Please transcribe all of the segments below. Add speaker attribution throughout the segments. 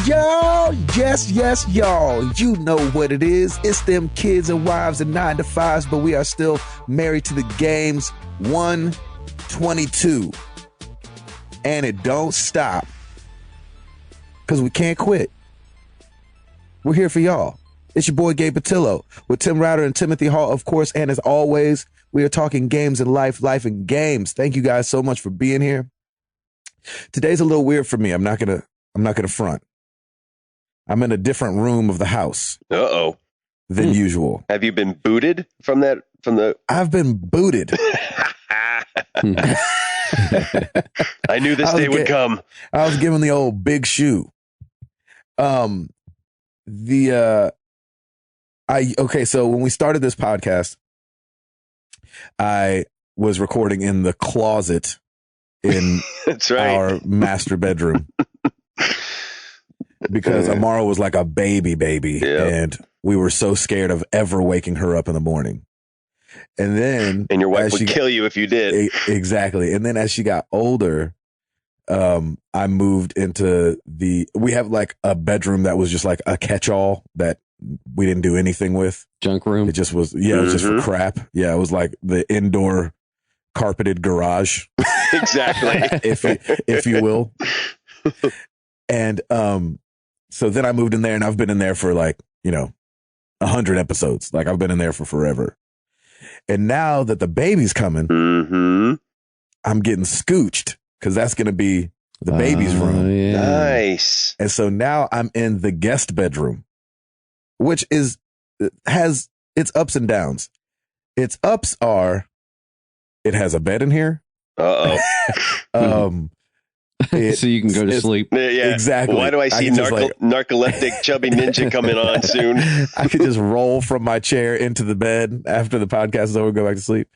Speaker 1: y'all. Yes, y'all. You know what it is. It's them kids and wives and 9 to 5s, but we are still married to the games. 122. And it don't stop. Because we can't quit. We're here for y'all. It's your boy Gabe Patillo with Tim Router and Timothy Hall, of course. And as always, we are talking games and life and games. Thank you guys so much for being here. Today's a little weird for me. I'm not gonna front. I'm in a different room of the house. Than usual.
Speaker 2: Have you been booted from the?
Speaker 1: I've been booted.
Speaker 2: I knew this day would come.
Speaker 1: I was given the old big shoe. So when we started this podcast, I was recording in the closet in
Speaker 2: That's right.
Speaker 1: our master bedroom because Amara was like a baby, and we were so scared of ever waking her up in the morning. And
Speaker 2: your wife would kill you if you did.
Speaker 1: Exactly. And then as she got older, I moved into we have like a bedroom that was just like a catch-all that we didn't do anything with.
Speaker 3: Junk room.
Speaker 1: It just was, it was just for crap. Yeah. It was like the indoor carpeted garage.
Speaker 2: Exactly.
Speaker 1: if you will. And, so then I moved in there and I've been in there for 100 episodes. Like I've been in there for forever. And now that the baby's coming, I'm getting scooched because that's going to be the baby's room.
Speaker 3: Yeah.
Speaker 2: Nice.
Speaker 1: And so now I'm in the guest bedroom, which has its ups and downs. Its ups are it has a bed in here.
Speaker 2: So
Speaker 3: you can go to sleep.
Speaker 2: Yeah,
Speaker 1: exactly.
Speaker 2: Why do I see narcoleptic chubby ninja coming on soon?
Speaker 1: I could just roll from my chair into the bed after the podcast is over and go back to sleep.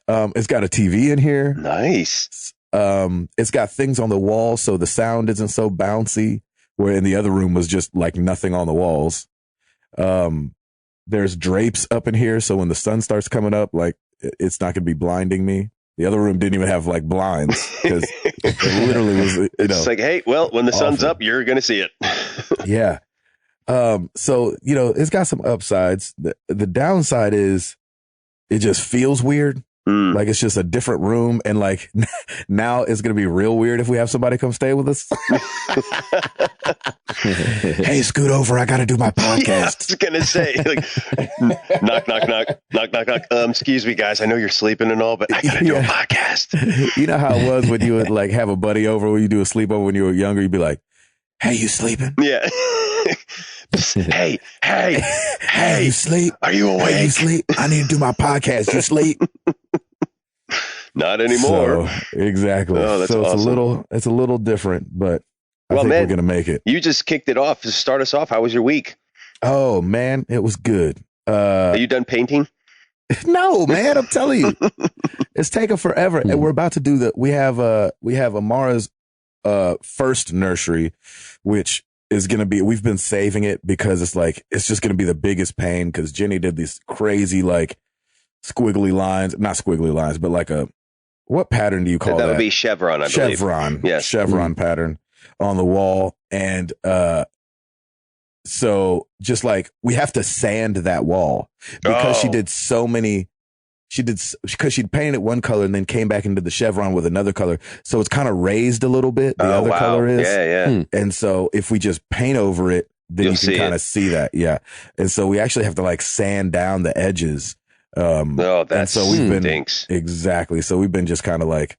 Speaker 1: It's got a TV in here.
Speaker 2: Nice.
Speaker 1: It's got things on the wall so the sound isn't so bouncy, where in the other room was just like nothing on the walls. There's drapes up in here, so when the sun starts coming up, like it's not going to be blinding me. The other room didn't even have like blinds because it literally was.
Speaker 2: It's like, hey, well, when the sun's up, you're going to see it.
Speaker 1: Yeah. So it's got some upsides. The downside is it just feels weird. Like it's just a different room, and like now it's gonna be real weird if we have somebody come stay with us. Hey, scoot over! I got to do my podcast.
Speaker 2: Yeah, I was gonna say, like, knock, knock, knock, knock, knock, knock. Excuse me, guys. I know you're sleeping and all, but I gotta do a podcast.
Speaker 1: You know how it was when you would like have a buddy over when you do a sleepover when you were younger. You'd be like, "Hey, you sleeping?"
Speaker 2: Yeah. Hey,
Speaker 1: you sleep?
Speaker 2: Are you awake?
Speaker 1: Hey, you sleep? I need to do my podcast. You sleep?
Speaker 2: Not anymore.
Speaker 1: So, exactly.
Speaker 2: Oh, that's
Speaker 1: so
Speaker 2: awesome.
Speaker 1: it's a little different, but I think we're gonna make it.
Speaker 2: You just kicked it off. To start us off, how was your week?
Speaker 1: Oh man, it was good.
Speaker 2: Are you done painting?
Speaker 1: No, man, I'm telling you, it's taken forever, and we're about to do we have Amara's first nursery, which is going to be, we've been saving it because it's just going to be the biggest pain because Jenny did these crazy, like squiggly lines, not squiggly lines, but like what pattern do you call that?
Speaker 2: That would be chevron, I believe.
Speaker 1: Chevron.
Speaker 2: Yes.
Speaker 1: Chevron pattern on the wall. And, so just like we have to sand that wall because she did so many, because she'd painted it one color and then came back into the chevron with another color. So it's kind of raised a little bit. The other color is.
Speaker 2: Yeah.
Speaker 1: And so if we just paint over it, then you can kind of see that. Yeah. And so we actually have to like sand down the edges.
Speaker 2: That's
Speaker 1: so we've been,
Speaker 2: stinks.
Speaker 1: Exactly. So we've been just kind of like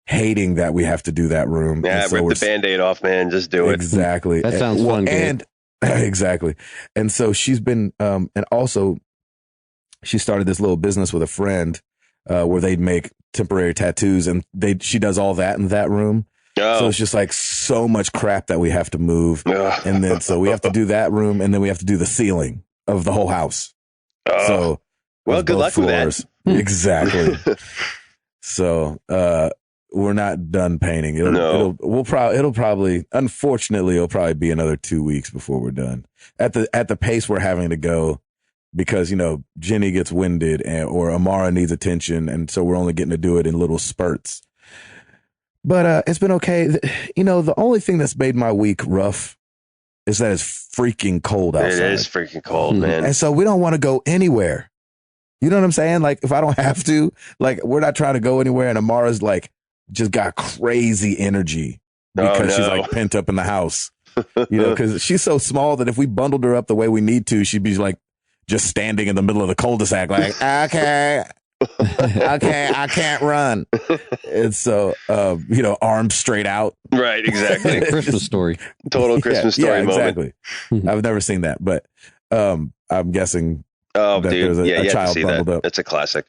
Speaker 1: hating that we have to do that room.
Speaker 2: Yeah,
Speaker 1: so
Speaker 2: rip the Band-Aid off, man. Just do it.
Speaker 1: Exactly.
Speaker 3: That sounds fun.
Speaker 1: And exactly. And so she's been, and also, she started this little business with a friend where they'd make temporary tattoos, and she does all that in that room. So it's just like so much crap that we have to move. And then so we have to do that room, and then we have to do the ceiling of the whole house. So
Speaker 2: good luck with that.
Speaker 1: Exactly. So we're not done painting. It'll probably be another 2 weeks before we're done. At the pace we're having to go. Because, Jenny gets winded or Amara needs attention. And so we're only getting to do it in little spurts. But it's been okay. The only thing that's made my week rough is that it's freaking cold outside.
Speaker 2: It is freaking cold, man.
Speaker 1: And so we don't want to go anywhere. You know what I'm saying? Like, if I don't have to, like, we're not trying to go anywhere. And Amara's like, just got crazy energy because she's like pent up in the house, you know, because she's so small that if we bundled her up the way we need to, she'd be like just standing in the middle of the cul-de-sac, like, okay, I can't run. And so, you know, arms straight out.
Speaker 2: Right, exactly.
Speaker 3: Christmas Story.
Speaker 2: Total Christmas Story moment.
Speaker 1: Exactly. I've never seen that, but I'm guessing that
Speaker 2: dude.
Speaker 1: there's a child bundled up.
Speaker 2: It's a classic.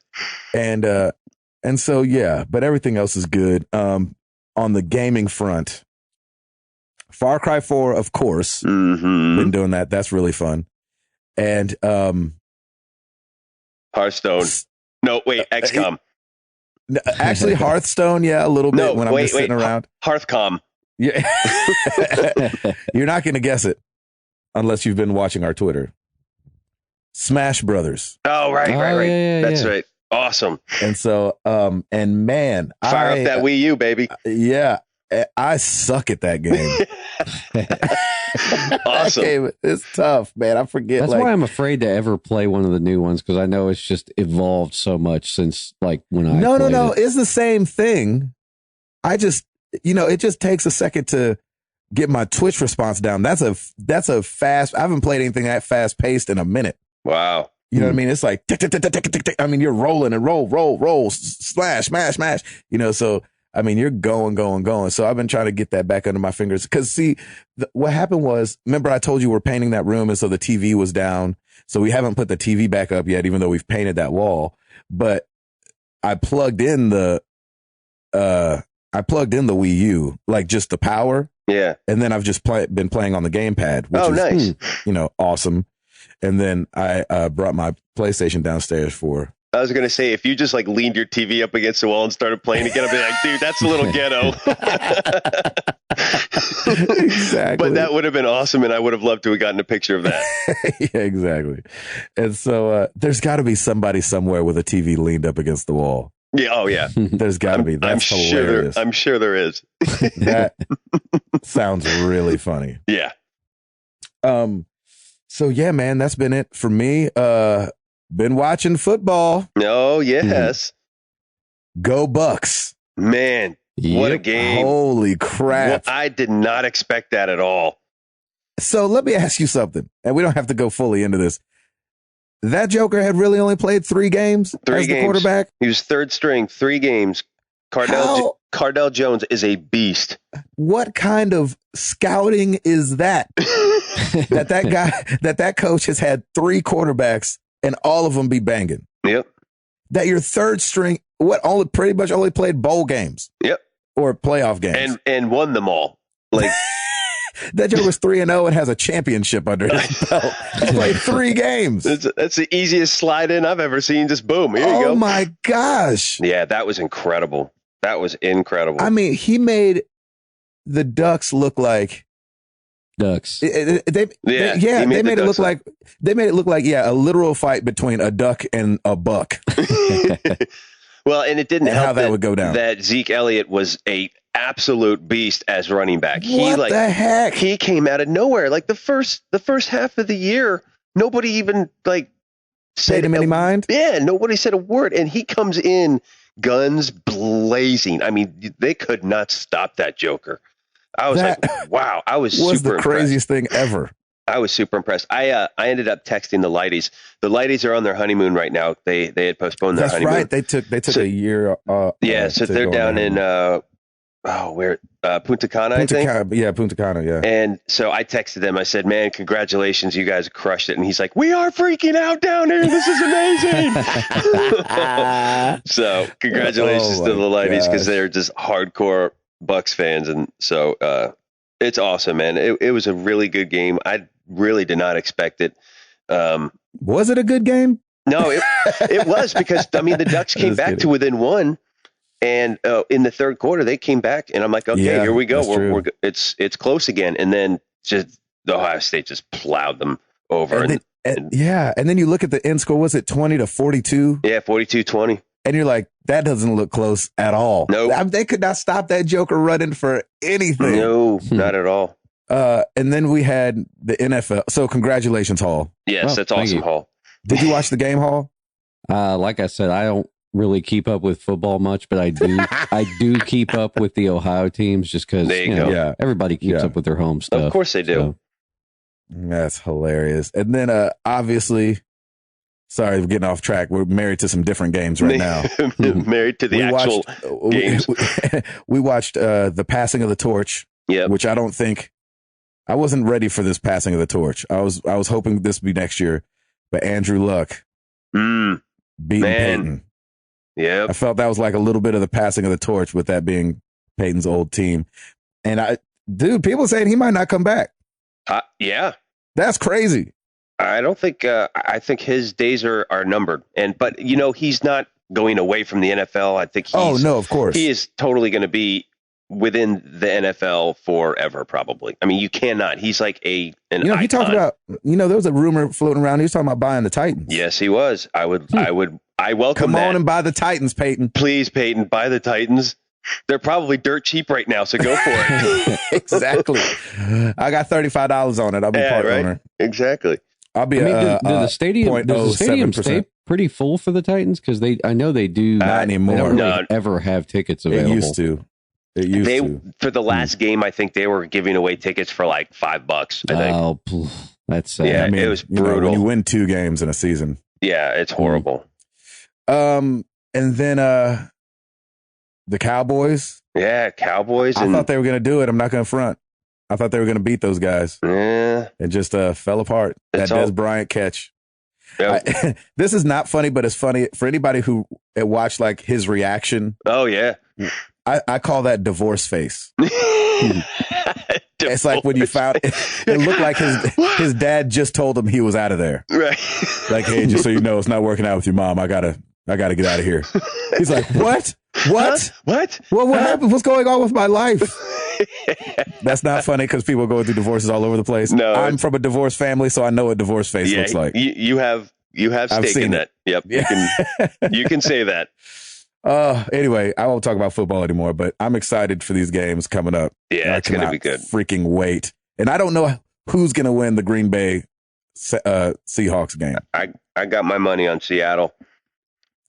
Speaker 1: And so, yeah, but everything else is good. On the gaming front, Far Cry 4, of course, been doing that. That's really fun. And
Speaker 2: Hearthstone. No, wait, XCOM.
Speaker 1: Actually, Hearthstone, yeah, a little bit when I'm just sitting around.
Speaker 2: Hearthcom.
Speaker 1: Yeah. You're not going to guess it unless you've been watching our Twitter. Smash Brothers.
Speaker 2: Oh, right.
Speaker 3: Yeah,
Speaker 2: That's right. Awesome.
Speaker 1: And so, and man,
Speaker 2: fire up that Wii U, baby.
Speaker 1: Yeah, I suck at that game.
Speaker 2: Awesome.
Speaker 1: That game is tough, man. I forget.
Speaker 3: That's why I'm afraid to ever play one of the new ones, because I know it's just evolved so much since like when I
Speaker 1: No.
Speaker 3: it.
Speaker 1: It's the same thing. I just, you know, it just takes a second to get my Twitch response down. That's a fast. I haven't played anything that fast paced in a minute.
Speaker 2: Wow.
Speaker 1: You know what I mean? It's like, tick, tick, tick, tick, tick, tick, tick. I mean, you're rolling and roll, slash, smash, you know, so, I mean, you're going. So I've been trying to get that back under my fingers. Cause see, what happened was, remember I told you we're painting that room. And so the TV was down. So we haven't put the TV back up yet, even though we've painted that wall. But I plugged in the Wii U, like just the power.
Speaker 2: Yeah.
Speaker 1: And then I've just been playing on the gamepad, which is,
Speaker 2: nice.
Speaker 1: You know, awesome. And then I brought my PlayStation downstairs for.
Speaker 2: I was going to say, if you just like leaned your TV up against the wall and started playing again, I'd be like, dude, that's a little ghetto.
Speaker 1: Exactly.
Speaker 2: But that would have been awesome. And I would have loved to have gotten a picture of that.
Speaker 1: Yeah, exactly. And so there's got to be somebody somewhere with a TV leaned up against the wall.
Speaker 2: Yeah. Oh, yeah.
Speaker 1: There's got to be. That's hilarious.
Speaker 2: I'm sure there is.
Speaker 1: That sounds really funny.
Speaker 2: Yeah.
Speaker 1: So yeah, man, that's been it for me. Been watching football.
Speaker 2: Oh, yes.
Speaker 1: Go Bucks.
Speaker 2: Man, what a game.
Speaker 1: Holy crap.
Speaker 2: Well, I did not expect that at all.
Speaker 1: So let me ask you something, and we don't have to go fully into this. That Joker had really only played 3 games as the quarterback?
Speaker 2: He was third string, 3 games. Cardell Jones is a beast.
Speaker 1: What kind of scouting is that? that coach has had 3 quarterbacks and all of them be banging.
Speaker 2: Yep.
Speaker 1: That your third string, pretty much only played bowl games.
Speaker 2: Yep.
Speaker 1: Or playoff games.
Speaker 2: And won them all. Like
Speaker 1: that Joe was 3-0 and has a championship under his belt. He played 3 games.
Speaker 2: That's the easiest slide in I've ever seen. Just boom. Here you go.
Speaker 1: Oh my gosh.
Speaker 2: Yeah, that was incredible. That was incredible.
Speaker 1: I mean, he made the Ducks look like
Speaker 3: Ducks.
Speaker 1: They made it look like a literal fight between a duck and a buck.
Speaker 2: Well, and it didn't help
Speaker 1: how that would go down.
Speaker 2: That Zeke Elliott was a absolute beast as running back.
Speaker 1: What the heck?
Speaker 2: He came out of nowhere. Like the first half of the year, nobody even
Speaker 1: paid him any mind.
Speaker 2: Yeah, nobody said a word, and he comes in guns blazing. I mean, they could not stop that Joker. I was like, wow. I was super
Speaker 1: the craziest thing ever.
Speaker 2: I was super impressed. I ended up texting the Lighties. The Lighties are on their honeymoon right now. They had postponed their honeymoon.
Speaker 1: That's right. They took a year.
Speaker 2: So they're down in Punta Cana, I think.
Speaker 1: Yeah, Punta Cana. Yeah.
Speaker 2: And so I texted them. I said, "Man, congratulations, you guys crushed it." And he's like, "We are freaking out down here. This is amazing." So congratulations to the Lighties, because they're just hardcore Bucks fans, and so it's awesome, man. It was a really good game. I really did not expect it.
Speaker 1: Was it a good game?
Speaker 2: No, it was, because I mean the Ducks came back to within 1, and in the third quarter they came back, and I'm like, okay, here we go. We're it's close again, and then just the Ohio State just plowed them over.
Speaker 1: And then you look at the end score. Was it 20-42?
Speaker 2: Yeah, 42-20.
Speaker 1: And you're like, that doesn't look close at all.
Speaker 2: No,
Speaker 1: they could not stop that Joker running for anything.
Speaker 2: No, not at all.
Speaker 1: And then we had the NFL. So congratulations, Hall.
Speaker 2: Yes, that's awesome, Hall.
Speaker 1: Did you watch the game, Hall?
Speaker 3: Like I said, I don't really keep up with football much, but I do. I do keep up with the Ohio teams just because everybody keeps up with their home stuff.
Speaker 2: Of course they do.
Speaker 3: So.
Speaker 1: That's hilarious. And then obviously, sorry, we're getting off track. We're married to some different games right now.
Speaker 2: Married to the actual games.
Speaker 1: We watched the passing of the torch, which I don't think I wasn't ready for this passing of the torch. I was hoping this would be next year, but Andrew Luck beating Peyton.
Speaker 2: Yeah,
Speaker 1: I felt that was like a little bit of the passing of the torch with that being Peyton's old team. And people saying he might not come back.
Speaker 2: Yeah,
Speaker 1: that's crazy.
Speaker 2: I don't think. I think his days are numbered. But he's not going away from the NFL. I think.
Speaker 1: Of course,
Speaker 2: he is totally going to be within the NFL forever. Probably. I mean, you cannot. He's like an icon.
Speaker 1: He talked about. There was a rumor floating around. He was talking about buying the Titans.
Speaker 2: Yes, he was. I welcome that.
Speaker 1: Come on and buy the Titans, Peyton.
Speaker 2: Please, Peyton, buy the Titans. They're probably dirt cheap right now, so go for it.
Speaker 1: Exactly. I got $35 on it. I'll be part owner.
Speaker 2: Exactly.
Speaker 1: I'll be.
Speaker 3: Does the stadium stay pretty full for the Titans? Because I know they do
Speaker 1: not anymore.
Speaker 3: They don't really ever have tickets available.
Speaker 1: It used to.
Speaker 2: For the last game, I think they were giving away tickets for like $5. I think.
Speaker 3: Oh, that's sad.
Speaker 2: Yeah, it was brutal.
Speaker 1: When you win 2 games in a season.
Speaker 2: Yeah, it's horrible.
Speaker 1: And then the Cowboys.
Speaker 2: Yeah, Cowboys.
Speaker 1: I thought they were going to do it. I'm not going to front. I thought they were going to beat those guys.
Speaker 2: Yeah.
Speaker 1: It just fell apart. That Des Bryant catch.
Speaker 2: Yep.
Speaker 1: This is not funny, but it's funny for anybody who watched like his reaction.
Speaker 2: Oh, yeah.
Speaker 1: I call that divorce face. It's like when you found it looked like his dad just told him he was out of there.
Speaker 2: Right.
Speaker 1: Like, hey, just so you know, it's not working out with your mom. I gotta get out of here. He's like, what? What?
Speaker 2: What?
Speaker 1: What happened? What's going on with my life? That's not funny because people go through divorces all over the place.
Speaker 2: No,
Speaker 1: I'm from a divorced family, so I know what divorce face looks like.
Speaker 2: You have stake in that. Yep.
Speaker 1: Yeah.
Speaker 2: You can say that.
Speaker 1: Anyway, I won't talk about football anymore, but I'm excited for these games coming up.
Speaker 2: Yeah, it's going to be good.
Speaker 1: Freaking wait. And I don't know who's going to win the Green Bay Seahawks game.
Speaker 2: I got my money on Seattle.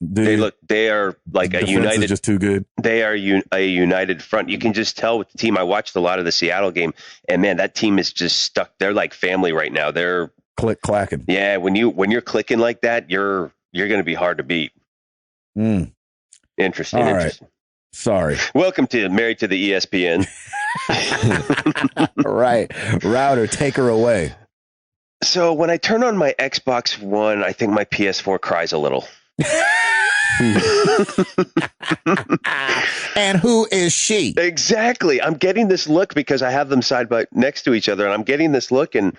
Speaker 2: They are like a united.
Speaker 1: Is just too good.
Speaker 2: They are a united front. You can just tell with the team. I watched a lot of the Seattle game, and man, that team is just stuck. They're like family right now. They're
Speaker 1: clacking.
Speaker 2: Yeah, when you're clicking like that, you're going to be hard to beat. Interesting.
Speaker 1: All
Speaker 2: interesting.
Speaker 1: Right. Sorry.
Speaker 2: Welcome to Married to the ESPN.
Speaker 1: Right. Router, take her away.
Speaker 2: So when I turn on my Xbox One, I think my PS4 cries a little.
Speaker 1: And who is she?
Speaker 2: Exactly. I'm getting this look because I have them side by next to each other, and I'm getting this look, and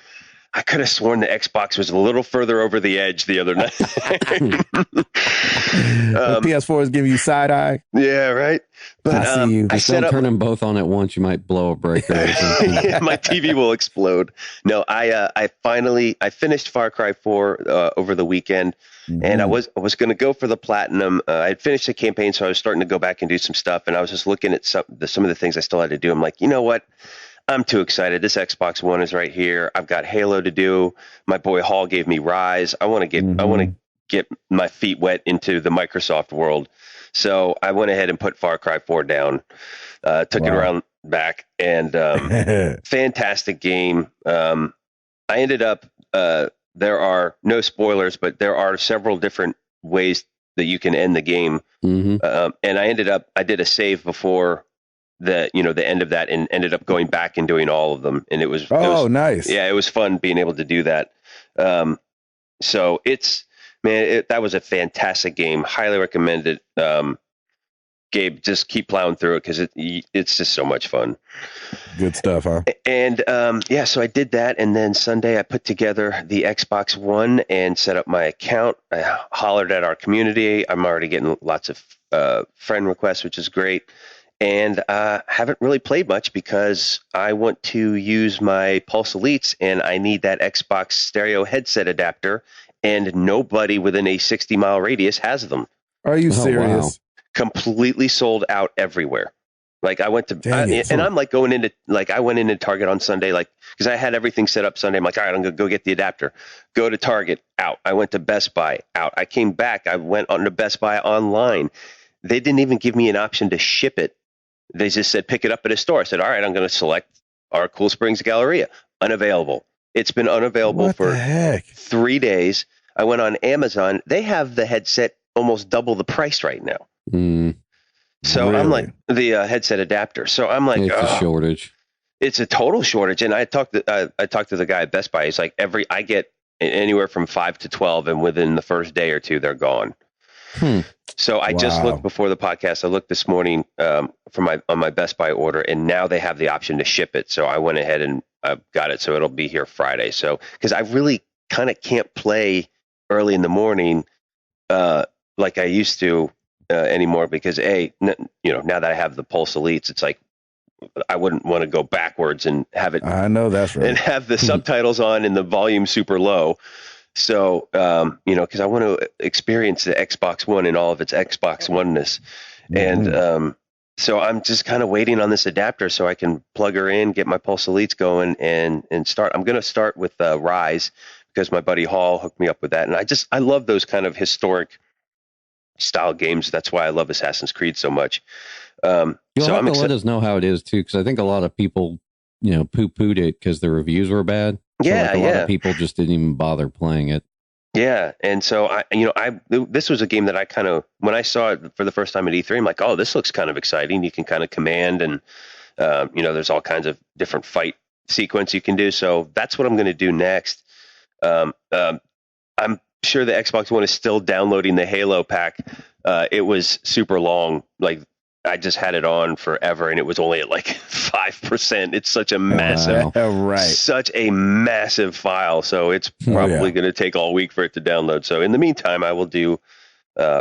Speaker 2: I could have sworn the Xbox was a little further over the edge the other night.
Speaker 1: The PS4 is giving you side eye.
Speaker 2: Yeah, right. But
Speaker 1: I see you.
Speaker 3: Just don't turn them both on at once. You might blow a breaker.
Speaker 2: Yeah, my TV will explode. No, I finished Far Cry 4 over the weekend, and I was going to go for the platinum. I had finished the campaign, so I was starting to go back and do some stuff, and I was just looking at some of the things I still had to do. I'm like, you know what? I'm too excited. This Xbox One is right here. I've got Halo to do. My boy Hall gave me Rise. I want to get my feet wet into the Microsoft world. So I went ahead and put Far Cry 4 down, took it around back, and fantastic game. I ended up, there are no spoilers, but there are several different ways that you can end the game. And I did a save before the end of that, and ended up going back and doing all of them. And it was
Speaker 1: nice.
Speaker 2: Yeah, it was fun being able to do that. So that was a fantastic game. Highly recommend it. Gabe, just keep plowing through it because it's just so much fun.
Speaker 1: Good stuff, huh?
Speaker 2: And so I did that, and then Sunday I put together the Xbox One and set up my account. I hollered at our community. I'm already getting lots of friend requests, which is great. And haven't really played much because I want to use my Pulse Elites, and I need that Xbox stereo headset adapter, and nobody within a 60-mile radius has them.
Speaker 1: Are you serious?
Speaker 2: Wow. Completely sold out everywhere. Like I went to, and I'm like going into, like I went into Target on Sunday, like, because I had everything set up Sunday. I'm like, all right, I'm going to go get the adapter. Go to Target, out. I went to Best Buy, out. I came back. I went on to Best Buy online. They didn't even give me an option to ship it. They just said, pick it up at a store. I said, all right, I'm going to select our Cool Springs Galleria. Unavailable. It's been unavailable for 3 days. I went on Amazon. They have the headset almost double the price right now. So really? I'm like, the headset adapter. So I'm like,
Speaker 3: it's a shortage.
Speaker 2: It's a total shortage. And I talked to the guy at Best Buy. He's like, I get anywhere from 5 to 12, and within the first day or two, they're gone. So I just looked before the podcast. I looked this morning on my Best Buy order, and now they have the option to ship it. So I went ahead and got it. So it'll be here Friday. So because I really kind of can't play early in the morning like I used to anymore, because now that I have the Pulse Elites, it's like I wouldn't want to go backwards and have it.
Speaker 1: I know that's right.
Speaker 2: And have the subtitles on and the volume super low. So, because I want to experience the Xbox One and all of its Xbox Oneness. And so I'm just kind of waiting on this adapter so I can plug her in, get my Pulse Elites going, and start. I'm going to start with Rise, because my buddy Hall hooked me up with that. And I love those kind of historic style games. That's why I love Assassin's Creed so much.
Speaker 3: You'll have to let us know how it is too, because I think a lot of people, poo-pooed it because the reviews were bad. So a lot of people just didn't even bother playing it.
Speaker 2: Yeah, and so this was a game that I kind of, when I saw it for the first time at E3, I'm like, oh, this looks kind of exciting. You can kind of command, and there's all kinds of different fight sequence you can do. So that's what I'm going to do next. I'm sure the Xbox One is still downloading the Halo pack. It was super long. Like, I just had it on forever, and it was only at like 5%. It's such a massive, such a massive file. So it's probably going to take all week for it to download. So in the meantime, I will do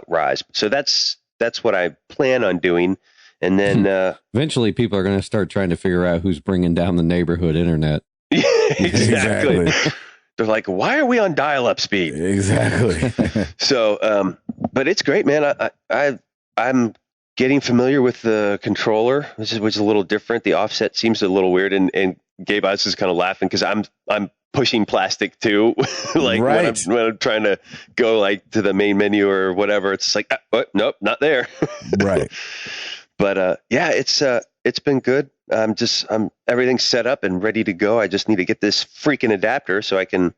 Speaker 2: Rise. So that's what I plan on doing. And then
Speaker 3: eventually people are going to start trying to figure out who's bringing down the neighborhood internet.
Speaker 2: Exactly. They're like, why are we on dial-up speed?
Speaker 1: Exactly.
Speaker 2: So, but it's great, man. I'm getting familiar with the controller, which is a little different. The offset seems a little weird, and Gabe, I was just kind of laughing because I'm pushing plastic too, like when I'm trying to go like to the main menu or whatever. It's like, nope, not there.
Speaker 1: Right.
Speaker 2: But it's been good. I'm everything's set up and ready to go. I just need to get this freaking adapter so I can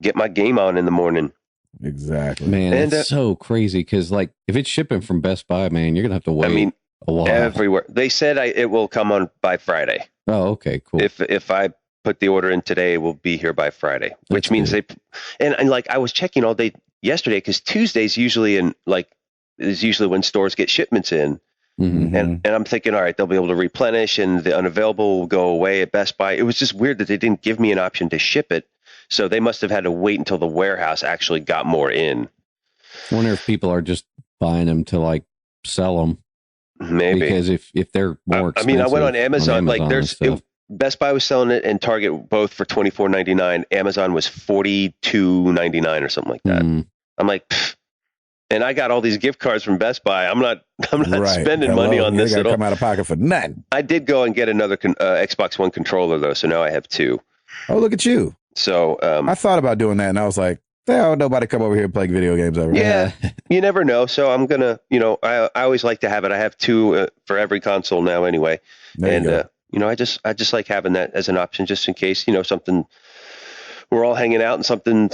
Speaker 2: get my game on in the morning.
Speaker 1: Exactly.
Speaker 3: Man, it's so crazy because like if it's shipping from Best Buy, man, you're gonna have to wait a while.
Speaker 2: Everywhere. They said it will come on by Friday.
Speaker 3: Oh, okay, cool.
Speaker 2: If I put the order in today, it will be here by Friday, which means and like I was checking all day yesterday because Tuesday's usually is usually when stores get shipments in. Mm-hmm. And I'm thinking, all right, they'll be able to replenish and the unavailable will go away at Best Buy. It was just weird that they didn't give me an option to ship it. So they must have had to wait until the warehouse actually got more in.
Speaker 3: I wonder if people are just buying them to like sell them.
Speaker 2: Maybe.
Speaker 3: Because if they're more expensive.
Speaker 2: I went on Amazon like Best Buy was selling it and Target both for $24.99. Amazon was $42.99 or something like that. I'm like, pfft. And I got all these gift cards from Best Buy. I'm not spending money on this at all.
Speaker 1: Come out of pocket for nothing.
Speaker 2: I did go and get another Xbox One controller though, so now I have two.
Speaker 1: Oh, look at you!
Speaker 2: So
Speaker 1: I thought about doing that, and I was like, nobody come over here and play video games ever.
Speaker 2: Yeah, you never know. So I'm gonna, I always like to have it. I have two for every console now, anyway. I just like having that as an option, just in case something. We're all hanging out and something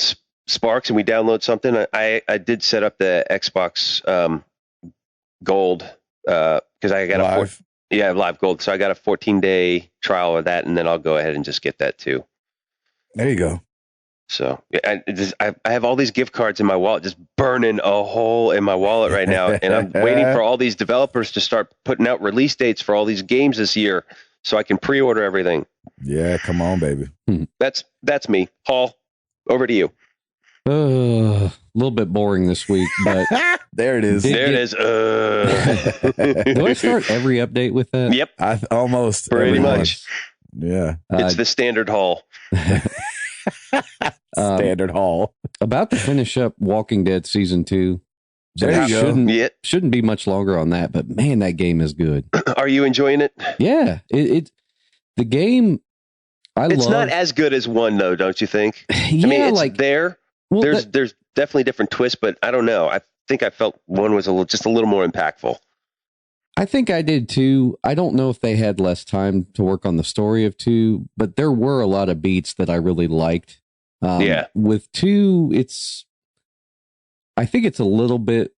Speaker 2: sparks and we download something. I did set up the Xbox Gold because I got Live Gold. So I got a 14-day trial of that, and then I'll go ahead and just get that too.
Speaker 1: There you go.
Speaker 2: So I have all these gift cards in my wallet, just burning a hole in my wallet right now, and I'm waiting for all these developers to start putting out release dates for all these games this year, so I can pre-order everything.
Speaker 1: Yeah, come on, baby.
Speaker 2: That's me. Hall, over to you.
Speaker 3: A little bit boring this week, but
Speaker 1: there it is.
Speaker 2: Do
Speaker 3: I start every update with that?
Speaker 2: Yep,
Speaker 1: almost
Speaker 2: pretty much.
Speaker 1: Yeah,
Speaker 2: it's the standard Hall.
Speaker 1: Standard Hall.
Speaker 3: About to finish up Walking Dead season 2. So
Speaker 1: there you
Speaker 3: shouldn't be much longer on that. But man, that game is good.
Speaker 2: Are you enjoying it?
Speaker 3: Yeah, the game.
Speaker 2: It's not as good as 1 though, don't you think?
Speaker 3: Yeah,
Speaker 2: I mean, it's there. Well, there's definitely different twists, but I don't know. I think I felt 1 was just a little more impactful.
Speaker 3: I think I did too. I don't know if they had less time to work on the story of 2, but there were a lot of beats that I really liked. With 2, I think it's a little bit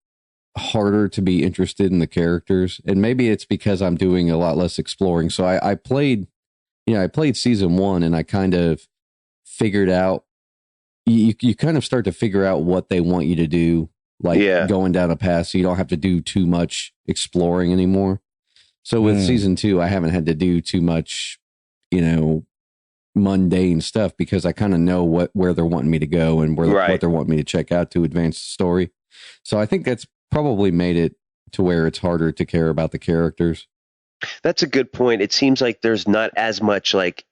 Speaker 3: harder to be interested in the characters, and maybe it's because I'm doing a lot less exploring. So I played season 1, and I kind of figured out. You kind of start to figure out what they want you to do. Going down a path, so you don't have to do too much exploring anymore. So with season 2, I haven't had to do too much, mundane stuff because I kind of know where they're wanting me to go and what they're wanting me to check out to advance the story. So I think that's probably made it to where it's harder to care about the characters.
Speaker 2: That's a good point. It seems like there's not as much like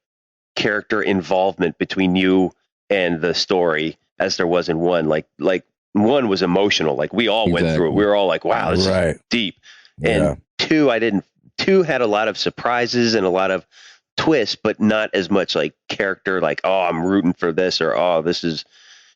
Speaker 2: character involvement between you and the story as there was in 1. Like 1 was emotional. Like we all went through it. We were all like, wow, this is deep. And 2, 2 had a lot of surprises and a lot of twists, but not as much like character, like, oh, I'm rooting for this or, oh, this is,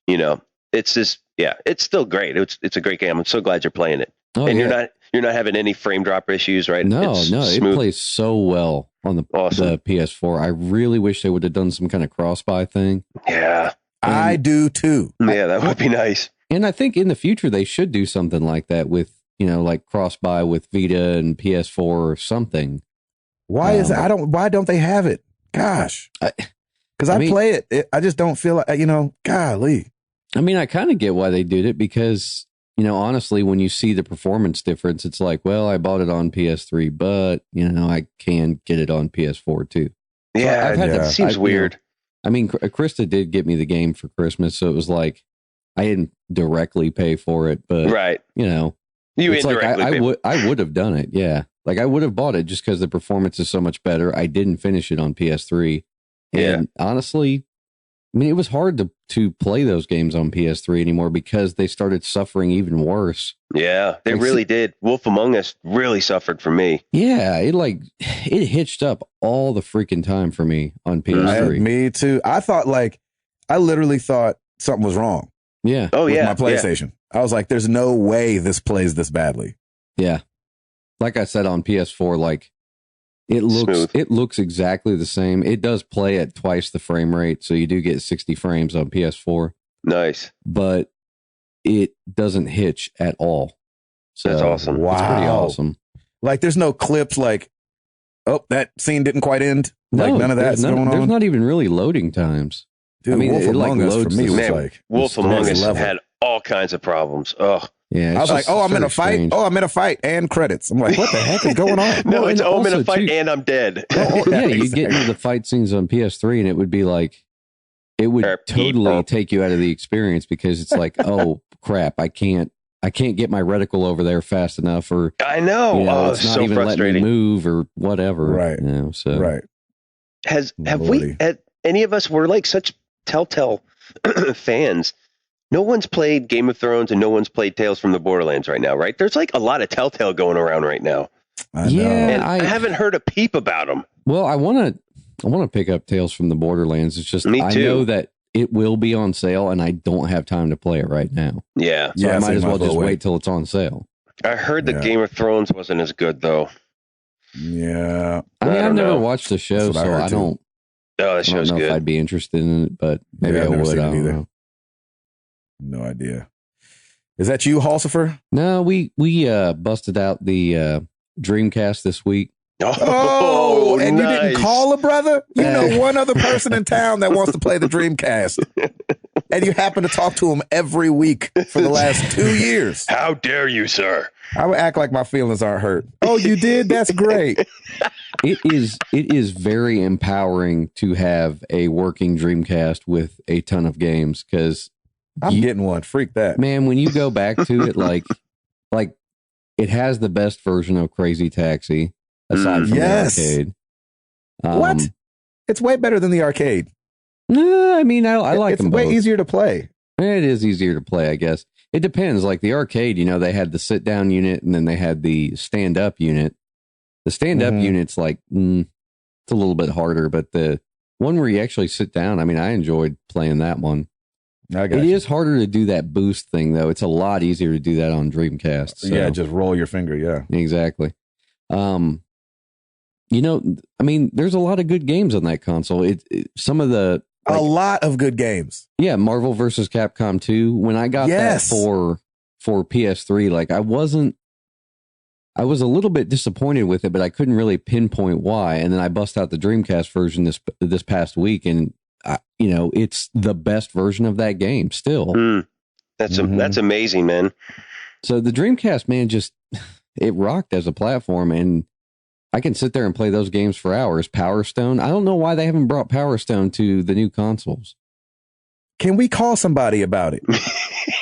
Speaker 2: it's just, it's still great. It's a great game. I'm so glad you're playing it. Oh, and you're not having any frame drop issues, right?
Speaker 3: No, it plays so well on the PS4. I really wish they would have done some kind of cross-buy thing.
Speaker 2: Yeah.
Speaker 1: I do too.
Speaker 2: Yeah, that would be nice.
Speaker 3: And I think in the future they should do something like that with, like cross-buy with Vita and PS4 or something.
Speaker 1: Why why don't they have it? Gosh. Because I play it. I just don't feel like, golly.
Speaker 3: I mean, I kind of get why they did it because, honestly, when you see the performance difference, it's like, well, I bought it on PS3, but, I can get it on PS4 too.
Speaker 2: Yeah, that seems weird.
Speaker 3: Krista did get me the game for Christmas, so it was like, I didn't directly pay for it, but
Speaker 2: you indirectly.
Speaker 3: Like I would have done it. Yeah. Like I would have bought it just because the performance is so much better. I didn't finish it on PS3. And honestly, it was hard to play those games on PS3 anymore because they started suffering even worse.
Speaker 2: Yeah, they really did. Wolf Among Us really suffered for me.
Speaker 3: Yeah, it hitched up all the freaking time for me on PS3.
Speaker 1: Me too. I literally thought something was wrong.
Speaker 3: Yeah.
Speaker 2: Oh,
Speaker 1: with my PlayStation. I was like, there's no way this plays this badly.
Speaker 3: Yeah. Like I said on PS4, like it looks exactly the same. It does play at twice the frame rate, so you do get 60 frames on PS4.
Speaker 2: Nice.
Speaker 3: But it doesn't hitch at all. So
Speaker 2: that's awesome.
Speaker 1: Wow.
Speaker 3: It's pretty awesome.
Speaker 1: Like there's no clips like, oh, that scene didn't quite end. Like none of that's going on.
Speaker 3: There's not even really loading times.
Speaker 1: Dude, Wolf Among Us for me was like
Speaker 2: Wolf Among Us had all kinds of problems. Oh,
Speaker 3: yeah.
Speaker 1: I was like, I'm in a fight. Strange. Oh, I'm in a fight and credits. I'm like, what the heck is going on?
Speaker 2: No, it's I'm in a fight and I'm dead.
Speaker 3: You get into the fight scenes on PS3 and it would be like, it would totally take you out of the experience because it's like, oh crap, I can't get my reticle over there fast enough, or
Speaker 2: I know,
Speaker 3: it's not
Speaker 2: so
Speaker 3: even
Speaker 2: frustrating.
Speaker 3: letting me move or whatever.
Speaker 1: Right.
Speaker 3: Right.
Speaker 2: Have any of us were like such Telltale fans? No one's played Game of Thrones and no one's played Tales from the Borderlands right now, right? There's like a lot of Telltale going around right now.
Speaker 1: I know.
Speaker 2: And I haven't heard a peep about them.
Speaker 3: Well, I want to pick up Tales from the Borderlands. It's just I know that it will be on sale and I don't have time to play it right now.
Speaker 2: Yeah.
Speaker 3: So I might as well just wait till it's on sale.
Speaker 2: I heard that Game of Thrones wasn't as good though.
Speaker 1: Yeah.
Speaker 3: I've never watched the show, so I don't.
Speaker 2: Oh, that show's
Speaker 3: I don't know
Speaker 2: good.
Speaker 3: if I'd be interested in it, but maybe I would. I don't know.
Speaker 1: No idea. Is that you, Halsifer?
Speaker 3: No, we busted out the Dreamcast this week.
Speaker 1: Oh, and nice. You didn't call a brother? You know one other person in town that wants to play the Dreamcast. And you happen to talk to him every week for the last 2 years.
Speaker 2: How dare you, sir?
Speaker 1: I would act like my feelings aren't hurt. Oh, you did? That's great.
Speaker 3: It is very empowering to have a working Dreamcast with a ton of games because
Speaker 1: I'm getting one. Freak that.
Speaker 3: Man, when you go back to it, like it has the best version of Crazy Taxi aside from the arcade.
Speaker 1: What? It's way better than the arcade.
Speaker 3: I like them both.
Speaker 1: It's way easier to play.
Speaker 3: It is easier to play, I guess. It depends. Like the arcade, they had the sit down unit and then they had the stand up unit. The stand up unit's like, it's a little bit harder, but the one where you actually sit down, I mean, I enjoyed playing that one. It is harder to do that boost thing, though. It's a lot easier to do that on Dreamcast. So.
Speaker 1: Yeah, just roll your finger. Yeah,
Speaker 3: exactly. I mean, there's a lot of good games on that console. A
Speaker 1: lot of good games.
Speaker 3: Yeah, Marvel vs. Capcom 2. When I got that for PS3, like I was a little bit disappointed with it, but I couldn't really pinpoint why. And then I bust out the Dreamcast version this past week, and it's the best version of that game still.
Speaker 2: That's amazing, man.
Speaker 3: So the Dreamcast, man, it rocked as a platform, and I can sit there and play those games for hours. Power Stone. I don't know why they haven't brought Power Stone to the new consoles.
Speaker 1: Can we call somebody about it?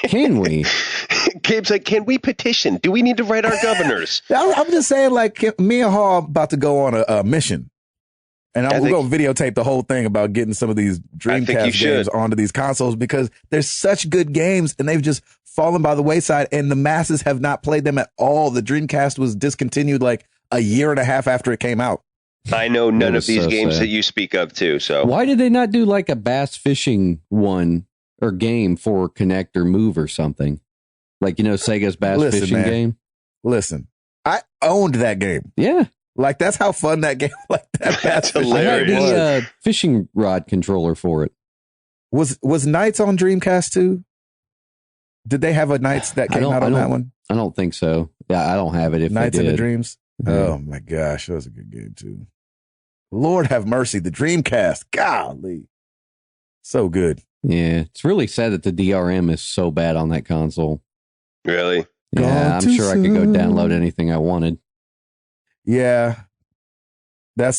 Speaker 3: Can we?
Speaker 2: Gabe's like, can we petition? Do we need to write our governors?
Speaker 1: I'm just saying, like, me and Hall about to go on a mission. And we're going to videotape the whole thing about getting some of these Dreamcast games onto these consoles because there's such good games and they've just fallen by the wayside and the masses have not played them at all. The Dreamcast was discontinued like a year and a half after it came out.
Speaker 2: I know none of these games that you speak of too. So
Speaker 3: why did they not do like a bass fishing one or game for Connect or Move or something? Like, Sega's bass fishing game?
Speaker 1: Listen, I owned that game.
Speaker 3: Yeah.
Speaker 1: Like, that's how fun that game, like that bass fishing.
Speaker 3: I had the fishing rod controller for it.
Speaker 1: Was Knights on Dreamcast too? Did they have a Knights that came out on that one?
Speaker 3: I don't think so. Yeah, I don't have it. If
Speaker 1: Knights
Speaker 3: in
Speaker 1: the Dreams. Yeah. Oh my gosh, that was a good game too. Lord have mercy, the Dreamcast. Golly, so good.
Speaker 3: Yeah, it's really sad that the DRM is so bad on that console.
Speaker 2: Really?
Speaker 3: Yeah, I'm sure I could go download anything I wanted.
Speaker 1: Yeah, I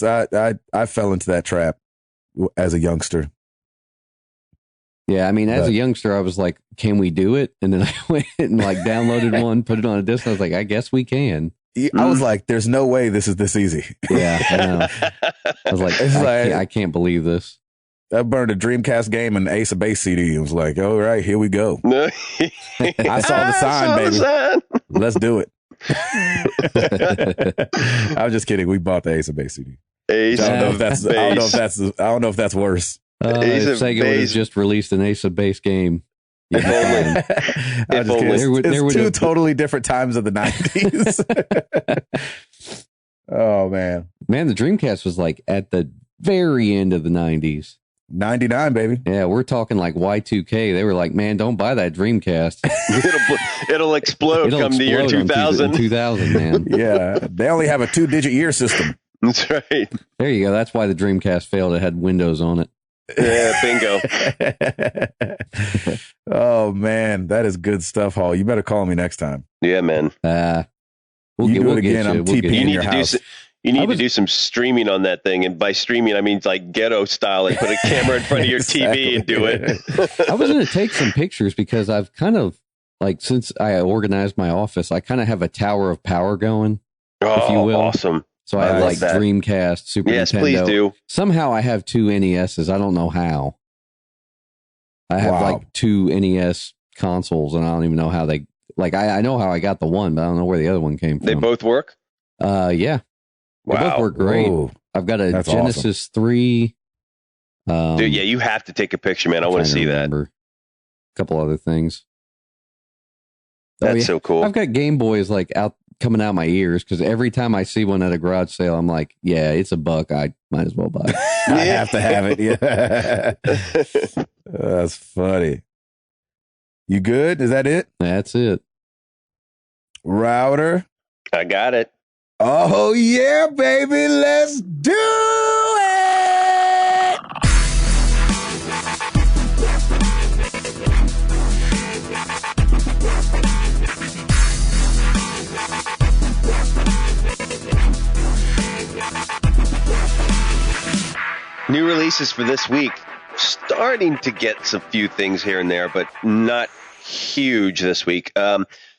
Speaker 1: fell into that trap as a youngster.
Speaker 3: Yeah, I mean, as a youngster, I was like, "Can we do it?" And then I went and like downloaded one, put it on a disc. And I was like, "I guess we can."
Speaker 1: I was like, "There's no way this is this easy."
Speaker 3: Yeah, I know. I was like, I can't believe this.
Speaker 1: I burned a Dreamcast game and Ace of Base CD. It was like, all right, here we go. I saw the sign, baby. Let's do it. I'm just kidding. We bought the Ace of Base CD. I don't know if that's worse.
Speaker 3: If Sega would have just released an Ace of Base game.
Speaker 1: There were two totally different times of the 90s. Oh, man.
Speaker 3: Man, the Dreamcast was like at the very end of the 90s.
Speaker 1: 99, baby.
Speaker 3: Yeah, we're talking like Y2K. They were like, man, don't buy that Dreamcast.
Speaker 2: It'll explode come the year 2000.
Speaker 3: 2000, man.
Speaker 1: Yeah, they only have a 2-digit year system.
Speaker 2: That's right.
Speaker 3: There you go. That's why the Dreamcast failed. It had Windows on it.
Speaker 2: Yeah,
Speaker 1: bingo. Oh, man, that is good stuff, Hall. You better call me next time.
Speaker 2: Yeah, man.
Speaker 1: We'll do it again. I'm TPing your house.
Speaker 2: You need to do some streaming on that thing. And by streaming, I mean like ghetto style and put a camera in front of your TV and do it.
Speaker 3: I was going to take some pictures because I've kind of like, since I organized my office, I kind of have a tower of power going, if you will.
Speaker 2: Awesome.
Speaker 3: So I have like that. Dreamcast, Super Nintendo.
Speaker 2: Yes, please do.
Speaker 3: Somehow I have 2 NESs. I don't know how. I have like 2 NES consoles and I don't even know how they, like, I know how I got the one, but I don't know where the other one came from.
Speaker 2: They both work?
Speaker 3: Yeah. They both work great. Whoa. I've got a Genesis 3.
Speaker 2: Dude, yeah, you have to take a picture, man. I want to see that.
Speaker 3: A couple other things.
Speaker 2: That's so cool.
Speaker 3: I've got Game Boys like coming out my ears because every time I see one at a garage sale, I'm like, yeah, it's $1. I might as well buy it.
Speaker 1: I have to have it. Yeah. That's funny. You good? Is that it?
Speaker 3: That's it.
Speaker 1: Router.
Speaker 2: I got it.
Speaker 1: Oh, yeah, baby. Let's do it.
Speaker 2: New releases for this week. Starting to get some few things here and there, but not huge this week.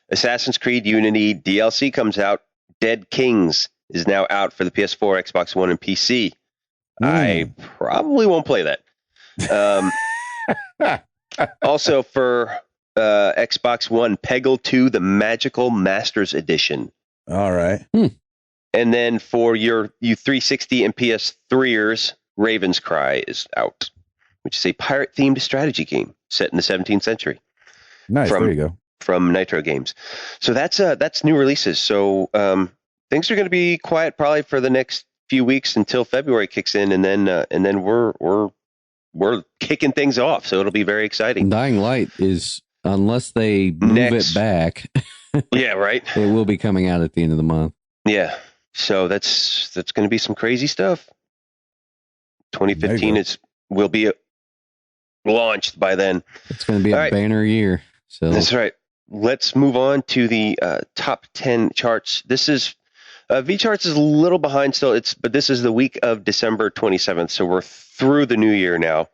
Speaker 2: Assassin's Creed Unity DLC comes out. Dead Kings is now out for the PS4, Xbox One, and PC. I probably won't play that. Also, for Xbox One, Peggle 2, the Magical Masters Edition.
Speaker 1: All right.
Speaker 2: And then for you 360 and PS3ers, Raven's Cry is out, which is a pirate-themed strategy game set in the 17th century.
Speaker 1: Nice. There you go. From
Speaker 2: Nitro Games. So that's new releases. So things are going to be quiet probably for the next few weeks until February kicks in, and then we're kicking things off. So it'll be very exciting.
Speaker 3: Dying Light is, unless they move it back.
Speaker 2: Yeah, right.
Speaker 3: It will be coming out at the end of the month.
Speaker 2: Yeah. So that's going to be some crazy stuff. 2015 will be launched by then.
Speaker 3: It's going to be a banner year. So
Speaker 2: that's right. Let's move on to the top 10 charts. This is V-Charts is a little behind still. But this is the week of December 27th, so we're through the new year now.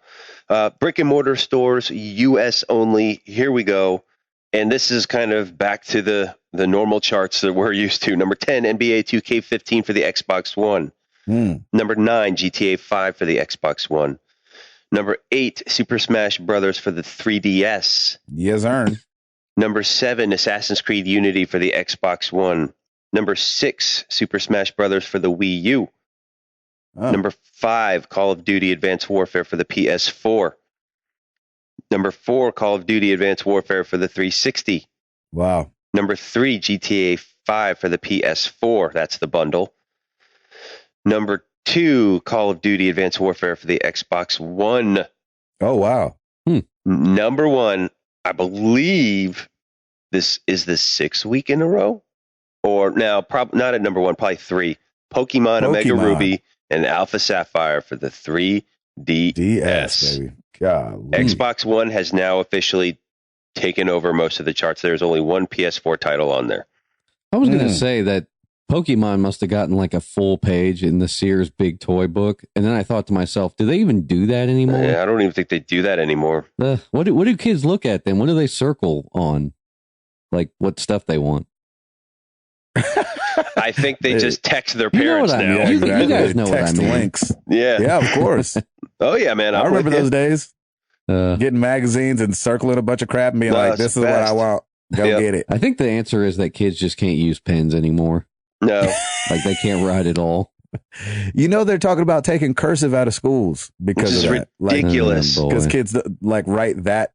Speaker 2: Brick and mortar stores, U.S. only. Here we go. And this is kind of back to the normal charts that we're used to. Number 10, NBA 2K15 for the Xbox One. Number 9, GTA 5 for the Xbox One. Number 8, Super Smash Brothers for the 3DS.
Speaker 1: Yes, sir.
Speaker 2: Number 7, Assassin's Creed Unity for the Xbox One. Number 6, Super Smash Brothers for the Wii U. Number 5, Call of Duty Advanced Warfare for the PS4. Number 4, Call of Duty Advanced Warfare for the 360.
Speaker 1: Wow.
Speaker 2: Number 3, GTA 5 for the PS4. That's the bundle. Number 2, Call of Duty Advanced Warfare for the Xbox One.
Speaker 1: Oh, wow.
Speaker 2: Number 1, I believe this is the 6th week in a row. Or now, not at number 1, probably 3. Pokemon Omega Ruby and Alpha Sapphire for the 3DS.
Speaker 1: Baby. God.
Speaker 2: Xbox One has now officially taken over most of the charts. There's only one PS4 title on there.
Speaker 3: I was going to say that Pokemon must have gotten like a full page in the Sears Big Toy book. And then I thought to myself, do they even do that anymore?
Speaker 2: Yeah, I don't even think they do that anymore.
Speaker 3: What do kids look at then? What do they circle on? Like what stuff they want?
Speaker 2: I think they just text their parents now.
Speaker 1: Yeah, exactly.
Speaker 3: You guys know
Speaker 1: text
Speaker 3: what I mean.
Speaker 1: links.
Speaker 2: Yeah,
Speaker 1: of course.
Speaker 2: Oh yeah, man.
Speaker 1: I remember those days. Getting magazines and circling a bunch of crap and being like, "This is what I want. Go get it."
Speaker 3: I think the answer is that kids just can't use pens anymore.
Speaker 2: No,
Speaker 3: like they can't write at all.
Speaker 1: You know, they're talking about taking cursive out of schools because of that.
Speaker 2: Ridiculous.
Speaker 1: Because kids like write that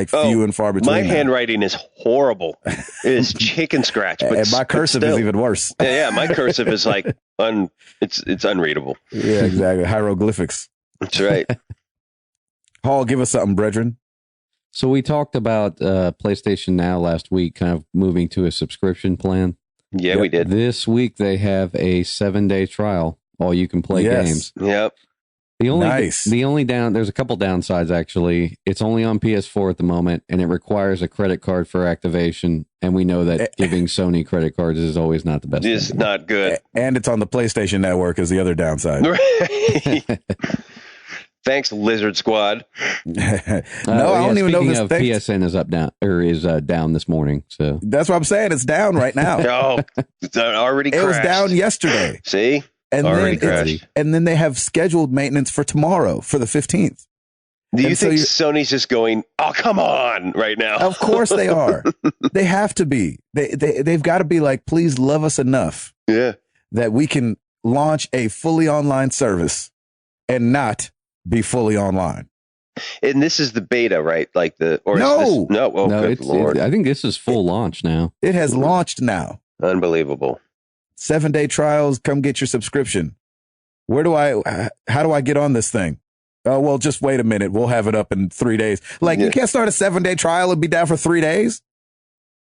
Speaker 1: few and far between.
Speaker 2: My handwriting is horrible. It is chicken scratch. But
Speaker 1: and my cursive is even worse.
Speaker 2: Yeah, my cursive is like it's unreadable.
Speaker 1: Yeah, exactly. Hieroglyphics.
Speaker 2: That's right.
Speaker 1: Paul, give us something, brethren.
Speaker 3: So we talked about PlayStation Now last week, kind of moving to a subscription plan.
Speaker 2: Yeah, we did.
Speaker 3: This week they have a 7-day trial. All you can play games.
Speaker 2: Yep.
Speaker 3: There's a couple downsides actually. It's only on PS4 at the moment, and it requires a credit card for activation. And we know that giving Sony credit cards is always not the best.
Speaker 2: It's not good.
Speaker 1: And it's on the PlayStation Network is the other downside.
Speaker 2: Thanks, Lizard Squad.
Speaker 1: I don't even know this thing.
Speaker 3: PSN is down this morning. So
Speaker 1: that's what I'm saying. It's down right now.
Speaker 2: Oh, it's already crashed.
Speaker 1: It was down yesterday.
Speaker 2: See?
Speaker 1: And then they have scheduled maintenance for tomorrow for the 15th.
Speaker 2: Do you think Sony's just going, "Oh, come on," right now?
Speaker 1: Of course they are. They have to be. They've got to be like, please love us enough.
Speaker 2: Yeah.
Speaker 1: That we can launch a fully online service and not be fully online.
Speaker 2: And this is the beta, right? Like good Lord.
Speaker 3: I think this is full launch now.
Speaker 1: It has launched now.
Speaker 2: Unbelievable.
Speaker 1: 7-day trials. Come get your subscription. How do I get on this thing? Oh, well, just wait a minute. We'll have it up in 3 days. You can't start a 7-day trial and be down for 3 days.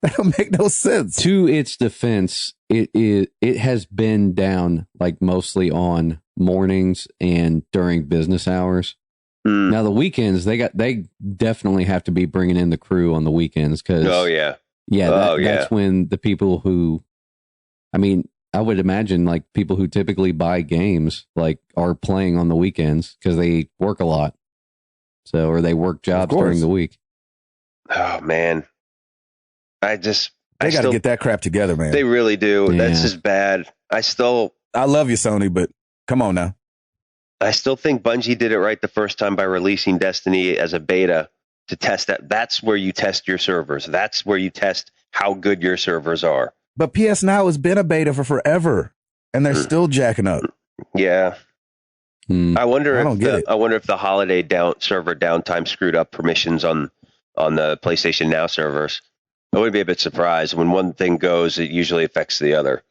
Speaker 1: That don't make no sense.
Speaker 3: To its defense, it has been down mostly on mornings and during business hours. Now the weekends, they definitely have to be bringing in the crew on the weekends because that's when the people who, I would imagine people who typically buy games are playing on the weekends because they work a lot. So, or they work jobs during the week.
Speaker 2: Oh man. They
Speaker 1: got to get that crap together, man.
Speaker 2: They really do. Yeah. That's just bad. I
Speaker 1: love you, Sony, but come on now.
Speaker 2: I still think Bungie did it right the first time by releasing Destiny as a beta to test that. That's where you test your servers. That's where you test how good your servers are.
Speaker 1: But PSNow has been a beta for forever, and they're still jacking up.
Speaker 2: Yeah. I wonder if the holiday server downtime screwed up permissions on the PlayStation Now servers. I would be a bit surprised. When one thing goes, it usually affects the other.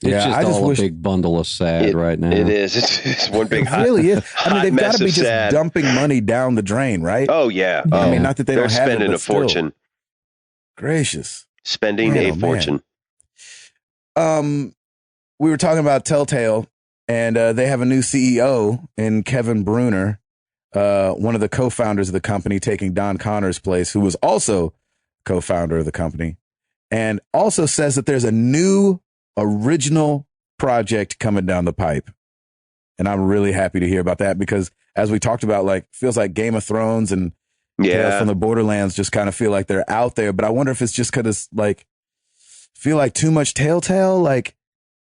Speaker 3: It's just a big bundle of sad right now.
Speaker 2: It is. It's one big hot.
Speaker 1: It really is. I mean, they've got to be just
Speaker 2: sad.
Speaker 1: dumping money down the drain, right?
Speaker 2: Oh yeah.
Speaker 1: I mean, not that they're
Speaker 2: spending a fortune.
Speaker 1: Gracious,
Speaker 2: spending a fortune.
Speaker 1: We were talking about Telltale, and they have a new CEO in Kevin Bruner, one of the co-founders of the company, taking Don Connor's place, who was also co-founder of the company, and also says that there's a new original project coming down the pipe. And I'm really happy to hear about that, because as we talked about, like, feels like Game of Thrones and Tales from the Borderlands just kind of feel like they're out there. But I wonder if it's just because, like, feel like too much Telltale. Like,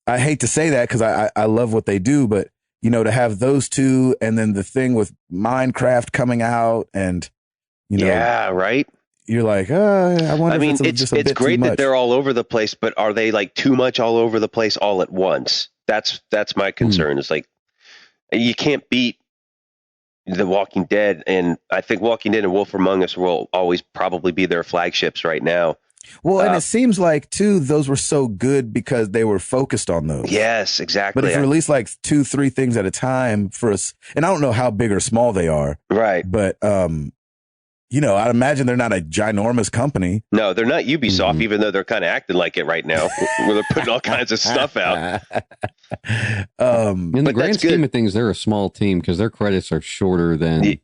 Speaker 1: I hate to say that because I love what they do, but, you know, to have those two and then the thing with Minecraft coming out and, you know.
Speaker 2: Yeah, right.
Speaker 1: You're like, I wonder if it's
Speaker 2: great that they're all over the place, but are they like too much all over the place all at once? That's my concern. It's like, you can't beat The Walking Dead, and I think Walking Dead and Wolf Among Us will always probably be their flagships right now.
Speaker 1: Well, and it seems like, too, those were so good because they were focused on those.
Speaker 2: Yes, exactly.
Speaker 1: But if you release like 2-3 things at a time for us, and I don't know how big or small they are.
Speaker 2: Right.
Speaker 1: But, you know, I'd imagine they're not a ginormous company.
Speaker 2: No, they're not Ubisoft, even though they're kind of acting like it right now, where they're putting all kinds of stuff out.
Speaker 3: In the grand scheme of things, they're a small team because their credits are shorter than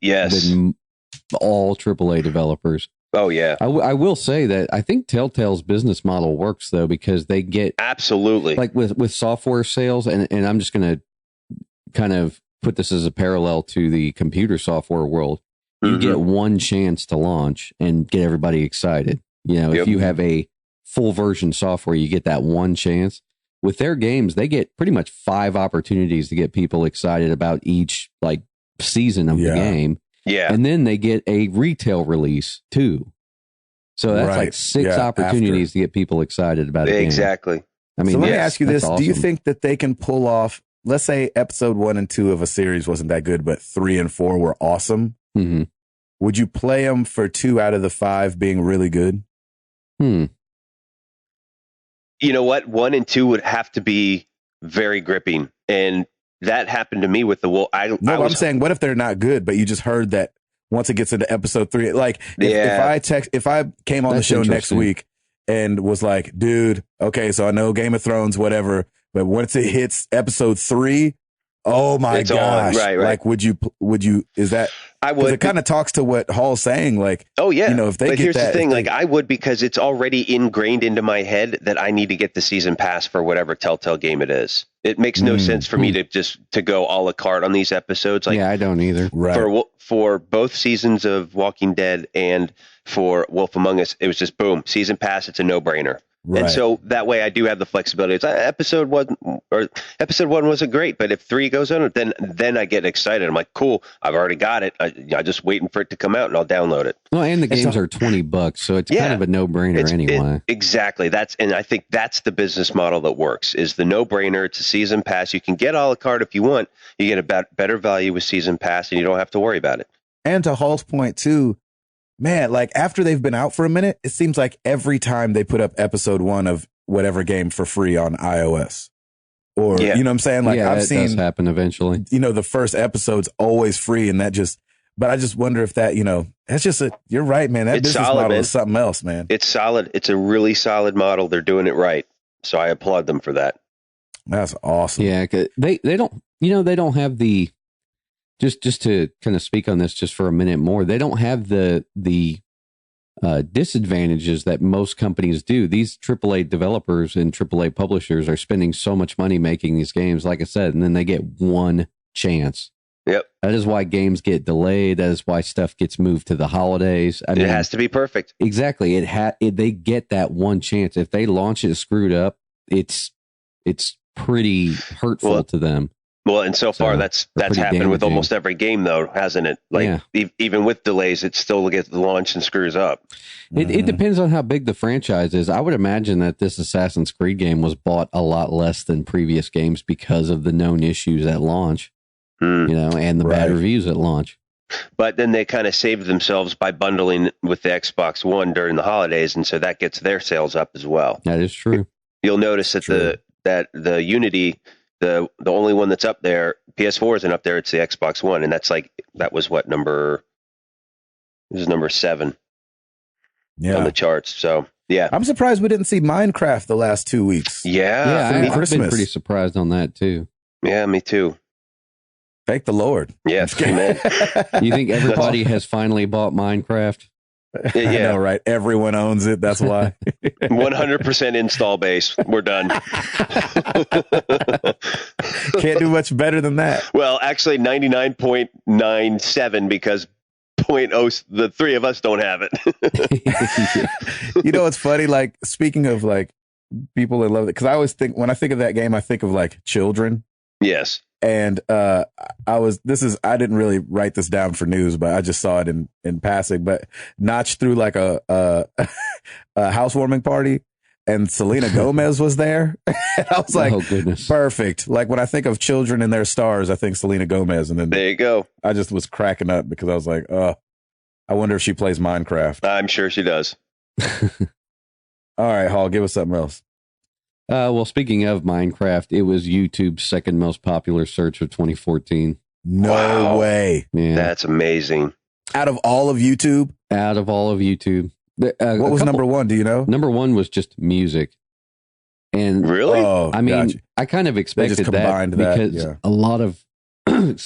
Speaker 3: all AAA developers.
Speaker 2: Oh, yeah.
Speaker 3: I will say that I think Telltale's business model works, though, because they get...
Speaker 2: Absolutely.
Speaker 3: Like with software sales, and I'm just going to kind of put this as a parallel to the computer software world. You get one chance to launch and get everybody excited. You know, if you have a full version software, you get that one chance. With their games, they get pretty much 5 opportunities to get people excited about each like season of the game.
Speaker 2: Yeah.
Speaker 3: And then they get a retail release too. So that's like 6 opportunities to get people excited about it.
Speaker 2: Exactly.
Speaker 3: I mean,
Speaker 1: so let me ask you this. Awesome. Do you think that they can pull off, let's say episode 1 and 2 of a series wasn't that good, but 3 and 4 were awesome?
Speaker 3: Mm-hmm.
Speaker 1: Would you play them for 2 out of the 5 being really good?
Speaker 2: You know what? 1 and 2 would have to be very gripping. And that happened to me with the Wolf.
Speaker 1: I'm saying, what if they're not good, but you just heard that once it gets into episode 3, like if I came on the show next week and was like, dude, okay, so I know Game of Thrones, whatever, but once it hits episode 3, oh my gosh.
Speaker 2: Right.
Speaker 1: Like, would you, is that,
Speaker 2: I would.
Speaker 1: It kind of talks to what Hall's saying. Like,
Speaker 2: oh yeah,
Speaker 1: you know, if they
Speaker 2: but
Speaker 1: get
Speaker 2: here's
Speaker 1: that,
Speaker 2: the thing, like I would, because it's already ingrained into my head that I need to get the season pass for whatever Telltale game it is. It makes no sense for me to go a la carte on these episodes. Like,
Speaker 3: yeah, I don't either.
Speaker 1: Right.
Speaker 2: For both seasons of Walking Dead and for Wolf Among Us, it was just boom, season pass. It's a no brainer. Right. And so that way I do have the flexibility. It's episode 1 wasn't great, but if 3 goes on, then I get excited. I'm like, cool, I've already got it. I'm just waiting for it to come out and I'll download it.
Speaker 3: Well, and the games are $20, so it's kind of a no-brainer anyway.
Speaker 2: Exactly. And I think that's the business model that works, is the no-brainer. It's a season pass. You can get a la carte if you want. You get a better value with season pass and you don't have to worry about it.
Speaker 1: And to Hall's point too, man, like after they've been out for a minute, it seems like every time they put up episode 1 of whatever game for free on iOS, or you know what I'm saying? Like I've seen
Speaker 3: does happen eventually.
Speaker 1: You know, the first episode's always free, and but I just wonder if that, you know, that's just you're right, man. That business model is something else, man.
Speaker 2: It's solid. It's a really solid model. They're doing it right, so I applaud them for that.
Speaker 1: That's awesome.
Speaker 3: Yeah, they don't, you know, they don't have the. Just to kind of speak on this just for a minute more, they don't have the disadvantages that most companies do. These AAA developers and AAA publishers are spending so much money making these games, like I said, and then they get one chance.
Speaker 2: Yep.
Speaker 3: That is why games get delayed. That is why stuff gets moved to the holidays. I mean,
Speaker 2: it has to be perfect.
Speaker 3: Exactly. They get that one chance. If they launch it screwed up, it's pretty hurtful to them.
Speaker 2: Well, and so far that's happened damaging. With almost every game, though, hasn't it? Like even with delays, it still gets the launch and screws up.
Speaker 3: It depends on how big the franchise is. I would imagine that this Assassin's Creed game was bought a lot less than previous games because of the known issues at launch, and the bad reviews at launch.
Speaker 2: But then they kind of saved themselves by bundling with the Xbox One during the holidays, and so that gets their sales up as well.
Speaker 3: That is true.
Speaker 2: You'll notice that the Unity, the only one that's up there, PS4 isn't up there. It's the Xbox One, and that was what number 7 on the charts. So yeah,
Speaker 1: I'm surprised we didn't see Minecraft the last 2 weeks.
Speaker 2: Yeah,
Speaker 3: I've been pretty surprised on that too.
Speaker 2: Yeah, me too.
Speaker 1: Thank the Lord.
Speaker 2: Yes, amen.
Speaker 3: You think everybody has finally bought Minecraft?
Speaker 1: Yeah, I know, right? Everyone owns it. That's why.
Speaker 2: 100% install base. We're done.
Speaker 1: Can't do much better than that.
Speaker 2: Well, actually, 99.97 because the three of us don't have it.
Speaker 1: You know, it's funny. Like, speaking of like people that love it, because I always think when I think of that game, I think of like children.
Speaker 2: Yes.
Speaker 1: And I didn't really write this down for news, but I just saw it in passing. But Notch threw like a housewarming party, and Selena Gomez was there. And I was like, oh, goodness. Perfect. Like when I think of children and their stars, I think Selena Gomez. And then
Speaker 2: there you go.
Speaker 1: I just was cracking up because I was like, I wonder if she plays Minecraft.
Speaker 2: I'm sure she does.
Speaker 1: All right, Hall, give us something else.
Speaker 3: Well, speaking of Minecraft, it was YouTube's second most popular search of 2014.
Speaker 1: No way.
Speaker 3: Yeah.
Speaker 2: That's amazing.
Speaker 1: Out of all of YouTube?
Speaker 3: Out of all of YouTube.
Speaker 1: What was number one? Do you know?
Speaker 3: Number one was just music. And
Speaker 2: really?
Speaker 3: I mean, gotcha. I kind of expected that because a lot of, a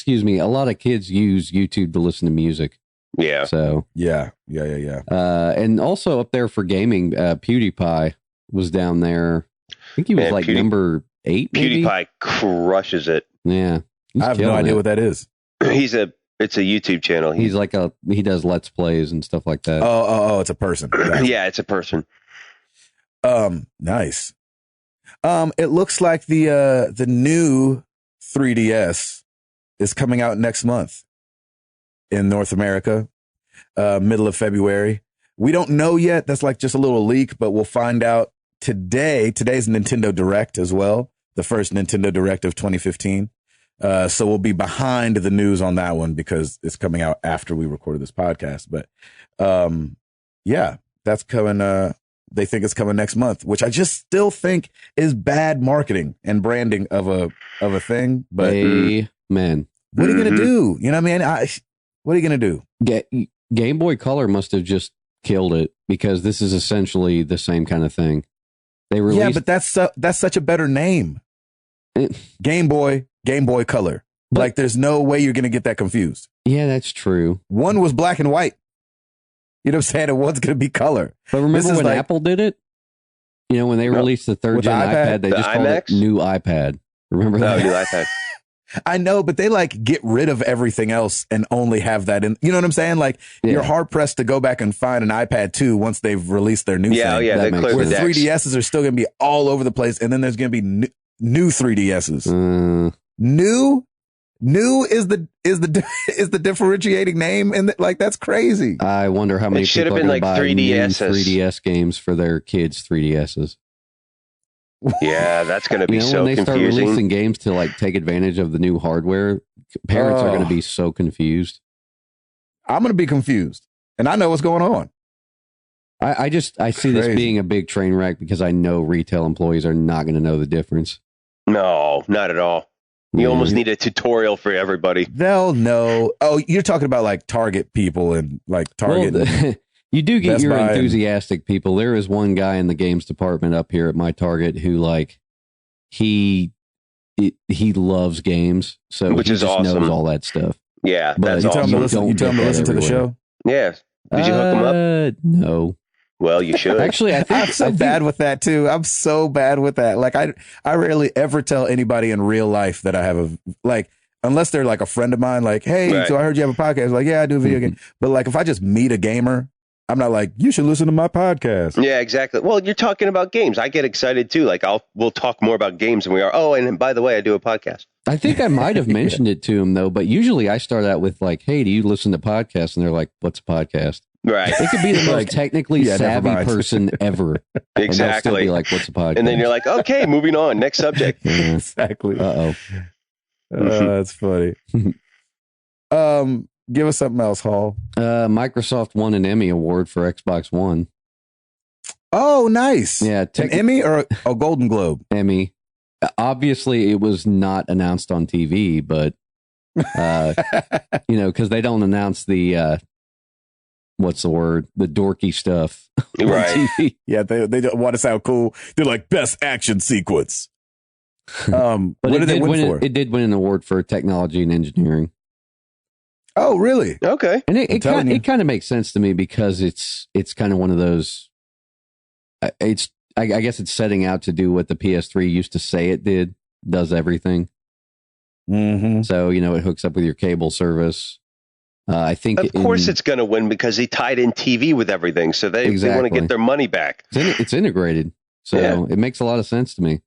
Speaker 3: lot of kids use YouTube to listen to music.
Speaker 2: Yeah.
Speaker 3: So,
Speaker 1: yeah.
Speaker 3: And also up there for gaming, PewDiePie was down there. I think he was number 8. Maybe?
Speaker 2: PewDiePie crushes it.
Speaker 3: Yeah.
Speaker 1: I have no idea what that is.
Speaker 2: It's a YouTube channel.
Speaker 3: He does Let's Plays and stuff like that.
Speaker 1: Oh, it's a person.
Speaker 2: Gotcha. Yeah, it's a person.
Speaker 1: Nice. It looks like the new 3DS is coming out next month in North America, middle of February. We don't know yet. That's like just a little leak, but we'll find out today. Today's Nintendo Direct as well. The first Nintendo Direct of 2015. So we'll be behind the news on that one because it's coming out after we recorded this podcast. But, yeah, that's coming. They think it's coming next month, which I just still think is bad marketing and branding of a thing. But
Speaker 3: amen.
Speaker 1: What are you going to do? You know what I mean? What are you going to
Speaker 3: do? Game Boy Color must have just killed it because this is essentially the same kind of thing. They released,
Speaker 1: yeah, but that's such a better name. Game Boy Color. But, like, there's no way you're going to get that confused.
Speaker 3: Yeah, that's true.
Speaker 1: One was black and white. You know what I'm saying? And one's going to be color.
Speaker 3: But remember when Apple did it? You know, when they released the third gen iPad, they just called it New iPad. Remember that?
Speaker 2: Oh, New iPad.
Speaker 1: I know, but they like get rid of everything else and only have that in. You know what I'm saying? Like you're hard pressed to go back and find an iPad 2 once they've released their new thing.
Speaker 2: Yeah, they clear
Speaker 1: where
Speaker 2: the
Speaker 1: 3DSs are still going to be all over the place, and then there's going to be new 3DSs. New is the differentiating name, and like that's crazy.
Speaker 3: I wonder how many people are going to buy 3DS games for their kids' 3DSs.
Speaker 2: Yeah, that's going to be so confusing.
Speaker 3: When they start releasing games to like take advantage of the new hardware, parents are going to be so confused.
Speaker 1: I'm going to be confused, and I know what's going on.
Speaker 3: I see this being a big train wreck because I know retail employees are not going to know the difference.
Speaker 2: No, not at all. You almost need a tutorial for everybody.
Speaker 1: They'll know. Oh, you're talking about like Target people and like Target.
Speaker 3: Well, you do get
Speaker 1: Best
Speaker 3: your
Speaker 1: Buy
Speaker 3: enthusiastic people. There is one guy in the games department up here at my Target who like he loves games, so
Speaker 2: which
Speaker 3: he
Speaker 2: is
Speaker 3: just
Speaker 2: awesome.
Speaker 3: knows all that stuff.
Speaker 2: Yeah,
Speaker 1: but
Speaker 2: that's
Speaker 1: you
Speaker 2: awesome.
Speaker 1: You tell him to listen to the show.
Speaker 2: Yeah, did you hook him up?
Speaker 3: No.
Speaker 2: Well, you should.
Speaker 3: Actually, I think
Speaker 1: I'm so bad with that too. I'm so bad with that. Like I rarely ever tell anybody in real life that I have unless they're like a friend of mine, like, hey, right. So I heard you have a podcast. Like, yeah, I do a video game. But like, if I just meet a gamer, I'm not like, you should listen to my podcast.
Speaker 2: Yeah, exactly. Well, you're talking about games. I get excited too. Like we'll talk more about games than we are. Oh, and by the way, I do a podcast.
Speaker 3: I think I might have mentioned it to him though, but usually I start out with like, "Hey, do you listen to podcasts?" And they're like, "What's a podcast?"
Speaker 2: Right.
Speaker 3: It could be the most technically savvy person ever.
Speaker 2: Exactly.
Speaker 3: Be like, "What's a podcast?"
Speaker 2: And then you're like, "Okay, moving on. Next subject."
Speaker 3: Yeah.
Speaker 1: Exactly.
Speaker 3: Uh-oh.
Speaker 1: That's funny. Give us something else, Hall.
Speaker 3: Microsoft won an Emmy award for Xbox One.
Speaker 1: Oh, nice.
Speaker 3: Yeah,
Speaker 1: an Emmy or a Golden Globe?
Speaker 3: Emmy. Obviously, it was not announced on TV, but because they don't announce the what's the word? The dorky stuff on TV.
Speaker 1: Yeah, they don't want to sound cool. They're like best action sequence. But what did they win for?
Speaker 3: It did win an award for technology and engineering.
Speaker 1: Oh, really?
Speaker 2: Okay.
Speaker 3: And it kind of makes sense to me because it's kind of one of those. I guess it's setting out to do what the PS3 used to say it did. Does everything.
Speaker 1: Mm-hmm.
Speaker 3: So it hooks up with your cable service. I think,
Speaker 2: of course, it's going to win because he tied in TV with everything, so they want to get their money back.
Speaker 3: It's integrated, so it makes a lot of sense to me.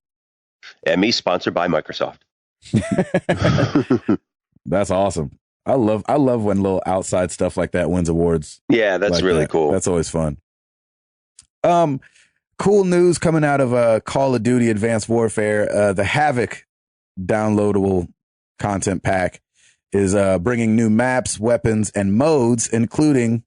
Speaker 2: Emmy sponsored by Microsoft.
Speaker 1: That's awesome. I love when little outside stuff like that wins awards.
Speaker 2: Yeah, that's
Speaker 1: like
Speaker 2: really
Speaker 1: that.
Speaker 2: Cool.
Speaker 1: That's always fun. Cool news coming out of Call of Duty Advanced Warfare. The Havoc downloadable content pack is bringing new maps, weapons, and modes, including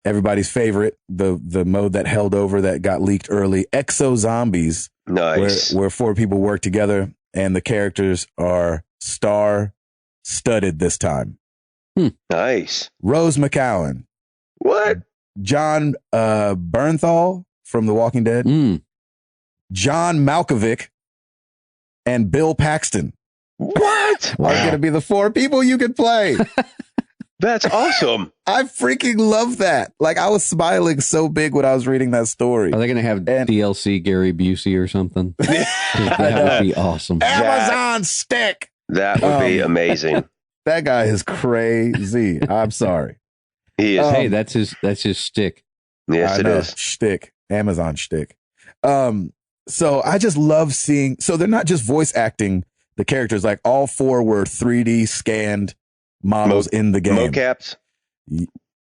Speaker 1: everybody's favorite, the mode that held over that got leaked early, Exo Zombies.
Speaker 2: Nice.
Speaker 1: Where 4 people work together and the characters are star-studded this time.
Speaker 2: Nice.
Speaker 1: Rose McGowan.
Speaker 2: What?
Speaker 1: John Bernthal from The Walking Dead. John Malkovich and Bill Paxton.
Speaker 2: What?
Speaker 1: Are going to be the 4 people you can play.
Speaker 2: That's awesome.
Speaker 1: I freaking love that. Like, I was smiling so big when I was reading that story.
Speaker 3: Are they going to have DLC Gary Busey or something? That would be awesome.
Speaker 1: Amazon stick.
Speaker 2: That would be amazing.
Speaker 1: That guy is crazy. I'm sorry.
Speaker 2: He is.
Speaker 3: Hey, that's his stick.
Speaker 2: Yes, it is.
Speaker 1: Shtick. Amazon shtick. So I just love seeing, so they're not just voice acting the characters, like all 4 were 3D scanned models in the game.
Speaker 2: Mocaps?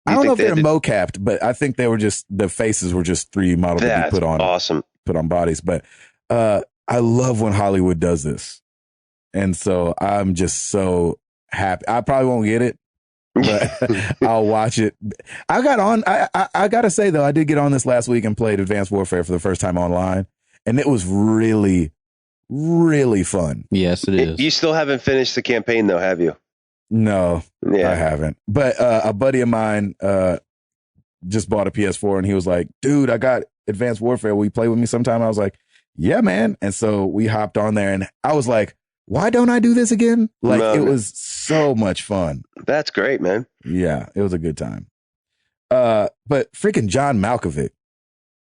Speaker 1: I don't know if they're mocapped, but I think they were just, the faces were just 3D models that you put on.
Speaker 2: Awesome.
Speaker 1: Put on bodies. But I love when Hollywood does this. And so I'm just so happy. I probably won't get it, but I'll watch it. I got to say, though, I did get on this last week and played Advanced Warfare for the first time online. And it was really, really fun.
Speaker 3: Yes, it is.
Speaker 2: You still haven't finished the campaign, though, have you?
Speaker 1: No, I haven't. But a buddy of mine just bought a PS4 and he was like, dude, I got Advanced Warfare. Will you play with me sometime? I was like, yeah, man. And so we hopped on there and I was like, why don't I do this again? Like, it was so much fun.
Speaker 2: That's great, man.
Speaker 1: Yeah, it was a good time. But freaking John Malkovich,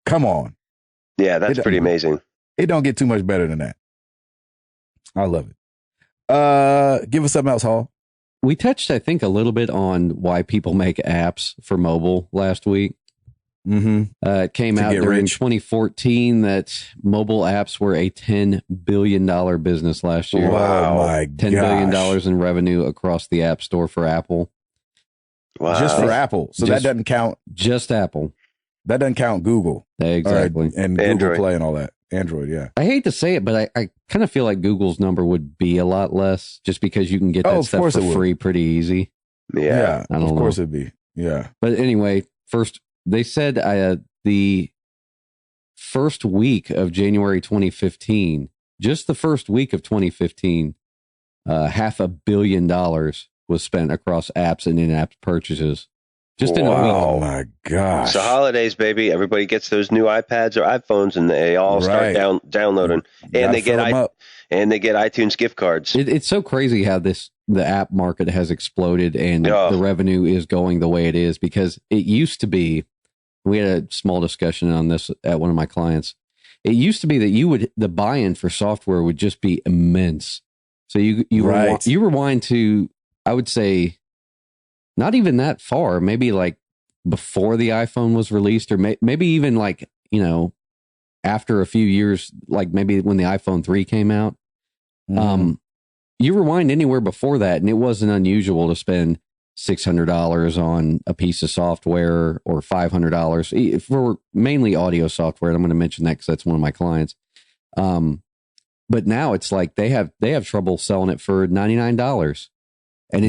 Speaker 1: come on.
Speaker 2: Yeah, that's pretty amazing.
Speaker 1: It don't get too much better than that. I love it. Give us something else, Hall.
Speaker 3: We touched, I think, a little bit on why people make apps for mobile last week. It came out during 2014 that mobile apps were a $10 billion business last year.
Speaker 1: Wow, my
Speaker 3: $10 billion in revenue across the App Store for Apple.
Speaker 2: Wow.
Speaker 1: Just for Apple. So that doesn't count.
Speaker 3: Just Apple.
Speaker 1: That doesn't count Google.
Speaker 3: Exactly.
Speaker 1: And
Speaker 2: Android.
Speaker 1: Google Play and all that. Android, yeah.
Speaker 3: I hate to say it, but I kind of feel like Google's number would be a lot less just because you can get that stuff for free pretty easy.
Speaker 2: Yeah.
Speaker 1: I don't know. Of course it'd be. Yeah.
Speaker 3: But anyway, first, they said the first week of January 2015, just the first week of 2015, $500 million was spent across apps and in-app purchases. Just in a week.
Speaker 1: Oh my gosh.
Speaker 2: It's the holidays, baby. Everybody gets those new iPads or iPhones and they all start downloading. And they get iTunes gift cards.
Speaker 3: It's so crazy how the app market has exploded and the revenue is going the way it is, because it used to be, we had a small discussion on this at one of my clients. It used to be that the buy-in for software would just be immense. So you rewind to, I would say, not even that far, maybe like before the iPhone was released, or maybe even like, after a few years, like maybe when the iPhone 3 came out, You rewind anywhere before that, and it wasn't unusual to spend $600 on a piece of software or $500 for mainly audio software. I'm going to mention that because that's one of my clients. But now it's like they have trouble selling it for $99, and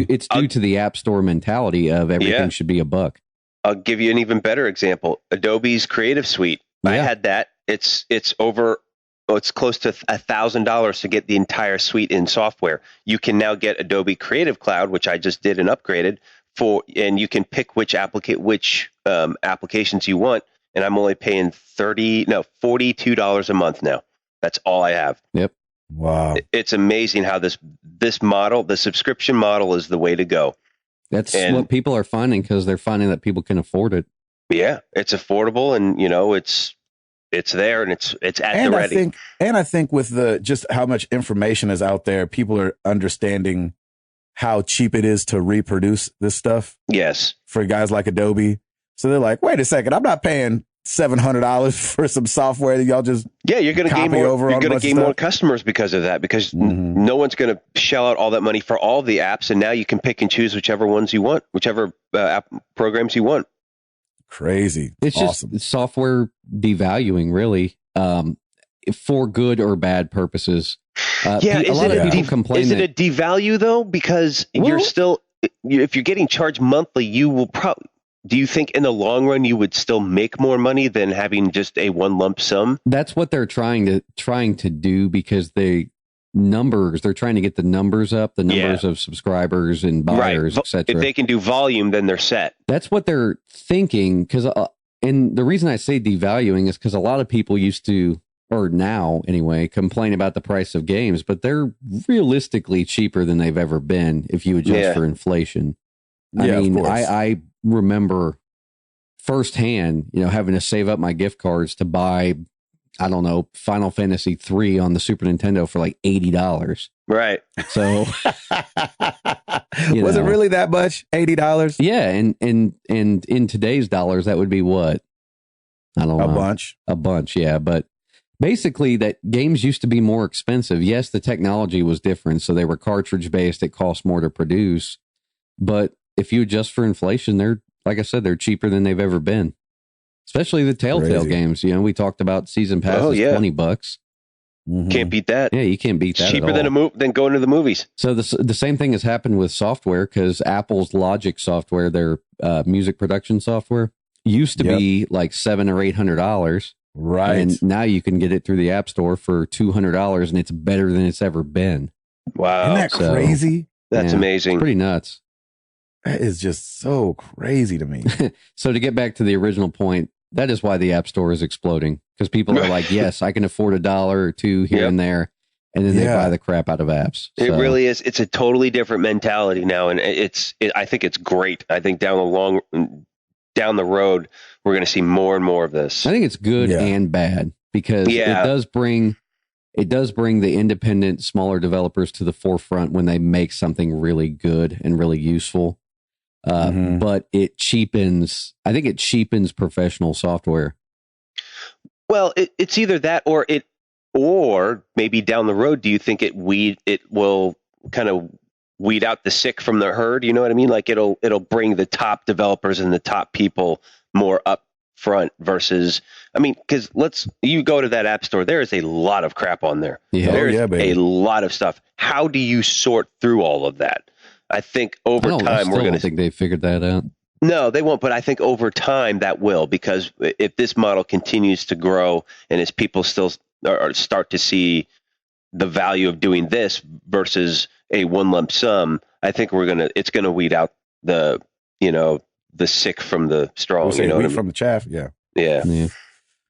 Speaker 3: it's due to the App Store mentality of everything should be $1.
Speaker 2: I'll give you an even better example. Adobe's Creative Suite. Yeah. I had that. It's close to $1,000 to get the entire suite in software. You can now get Adobe Creative Cloud, which I just did and upgraded and you can pick which applications you want. And I'm only paying $42 a month now. That's all I have.
Speaker 3: Yep.
Speaker 1: Wow.
Speaker 2: It's amazing how this model, the subscription model, is the way to go.
Speaker 3: That's what people are finding because they're finding that people can afford it.
Speaker 2: Yeah, it's affordable, and it's there, and it's at the ready.
Speaker 1: I think with just how much information is out there, people are understanding how cheap it is to reproduce this stuff.
Speaker 2: Yes,
Speaker 1: for guys like Adobe, so they're like, wait a second, I'm not paying $700 for some software that y'all just
Speaker 2: you're going to gain more. You're going to gain more customers because of that. Because no one's going to shell out all that money for all the apps, and now you can pick and choose whichever ones you want, whichever app programs you want.
Speaker 1: Crazy.
Speaker 3: It's awesome. Just software devaluing, really, for good or bad purposes. A lot of people complain.
Speaker 2: Is it a devalue though? Because you're still, if you're getting charged monthly, you will probably. Do you think in the long run you would still make more money than having just a one lump sum?
Speaker 3: That's what they're trying to do because they're trying to get the numbers up, the numbers of subscribers and buyers, etc.
Speaker 2: If they can do volume, then they're set.
Speaker 3: That's what they're thinking. Because and the reason I say devaluing is because a lot of people used to, or now anyway, complain about the price of games, but they're realistically cheaper than they've ever been if you adjust for inflation. I mean, I remember firsthand, having to save up my gift cards to buy, I don't know, Final Fantasy 3 on the Super Nintendo for like $80.
Speaker 2: Right.
Speaker 3: So
Speaker 1: was it really that much? $80?
Speaker 3: Yeah, and in today's dollars, that would be what? I don't know. A bunch, yeah. But basically, that games used to be more expensive. Yes, the technology was different, so they were cartridge based. It cost more to produce, but if you adjust for inflation, they're, like I said, they're cheaper than they've ever been. Especially the Telltale games. We talked about season passes, $20.
Speaker 2: Mm-hmm. Can't beat that.
Speaker 3: Yeah, you can't beat that.
Speaker 2: It's cheaper than going to the movies.
Speaker 3: So the same thing has happened with software because Apple's Logic software, their music production software, used to be like $700 or $800.
Speaker 1: Right.
Speaker 3: And now you can get it through the App Store for $200, and it's better than it's ever been.
Speaker 2: Wow.
Speaker 1: Isn't that crazy?
Speaker 2: That's amazing.
Speaker 3: Pretty nuts.
Speaker 1: That is just so crazy to me.
Speaker 3: So to get back to the original point, that is why the App Store is exploding because people are like, yes, I can afford $1 or $2 here and there. And then they buy the crap out of apps.
Speaker 2: It really is. It's a totally different mentality now. And I think it's great. I think down the road, we're going to see more and more of this.
Speaker 3: I think it's good and bad because it does bring the independent, smaller developers to the forefront when they make something really good and really useful. But I think it cheapens professional software.
Speaker 2: Well, it's either that or maybe down the road, do you think it will kind of weed out the sick from the herd? You know what I mean? Like it'll bring the top developers and the top people more up front versus, because you go to that App Store, there is a lot of crap on there.
Speaker 3: Yeah.
Speaker 2: There's a lot of stuff. How do you sort through all of that? I think over time we're going to
Speaker 3: think they figured that out.
Speaker 2: No, they won't. But I think over time that will, because if this model continues to grow and as people still start to see the value of doing this versus a one lump sum, I think it's going to weed out the sick from the strong.
Speaker 1: Weed from the chaff. Yeah.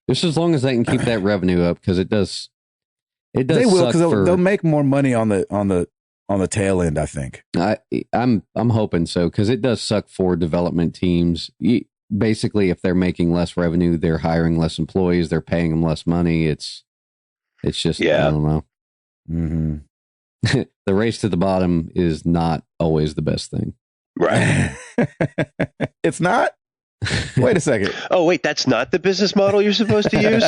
Speaker 3: Just as long as they can keep that revenue up, because it does.
Speaker 1: They will, because they'll make more money on the tail end, I think.
Speaker 3: I'm hoping so, because it does suck for development teams. Basically, if they're making less revenue, they're hiring less employees, they're paying them less money. It's just, I don't know.
Speaker 1: Mm-hmm.
Speaker 3: The race to the bottom is not always the best thing.
Speaker 2: Right.
Speaker 1: It's not? Wait a second.
Speaker 2: Oh, wait, that's not the business model you're supposed to use?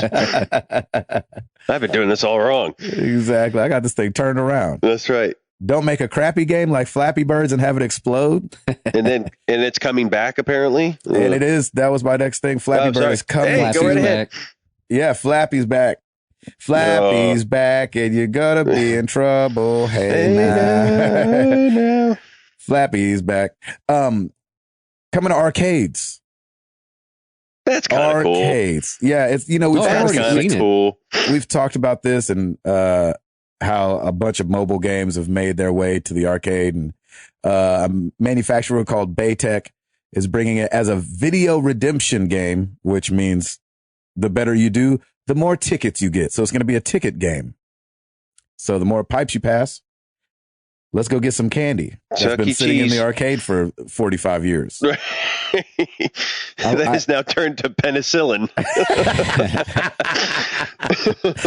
Speaker 2: I've been doing this all wrong.
Speaker 1: Exactly. I got this thing turned around.
Speaker 2: That's right.
Speaker 1: Don't make a crappy game like Flappy Birds and have it explode.
Speaker 2: and it's coming back, apparently.
Speaker 1: And it is. That was my next thing. Flappy Bird is coming.
Speaker 2: Hey, go right ahead.
Speaker 1: Yeah, Flappy's back. Flappy's back, and you're gonna be in trouble. Hey, now. Flappy's back. Coming to arcades.
Speaker 2: That's kind of cool.
Speaker 1: Arcades. Yeah, it's we've
Speaker 3: already seen
Speaker 2: cool.
Speaker 1: We've talked about this and how a bunch of mobile games have made their way to the arcade, and a manufacturer called Baytech is bringing it as a video redemption game, which means the better you do, the more tickets you get. So it's going to be a ticket game. So the more pipes you pass, let's go get some candy. That's been sitting in the arcade for 45 years.
Speaker 2: That has now turned to penicillin.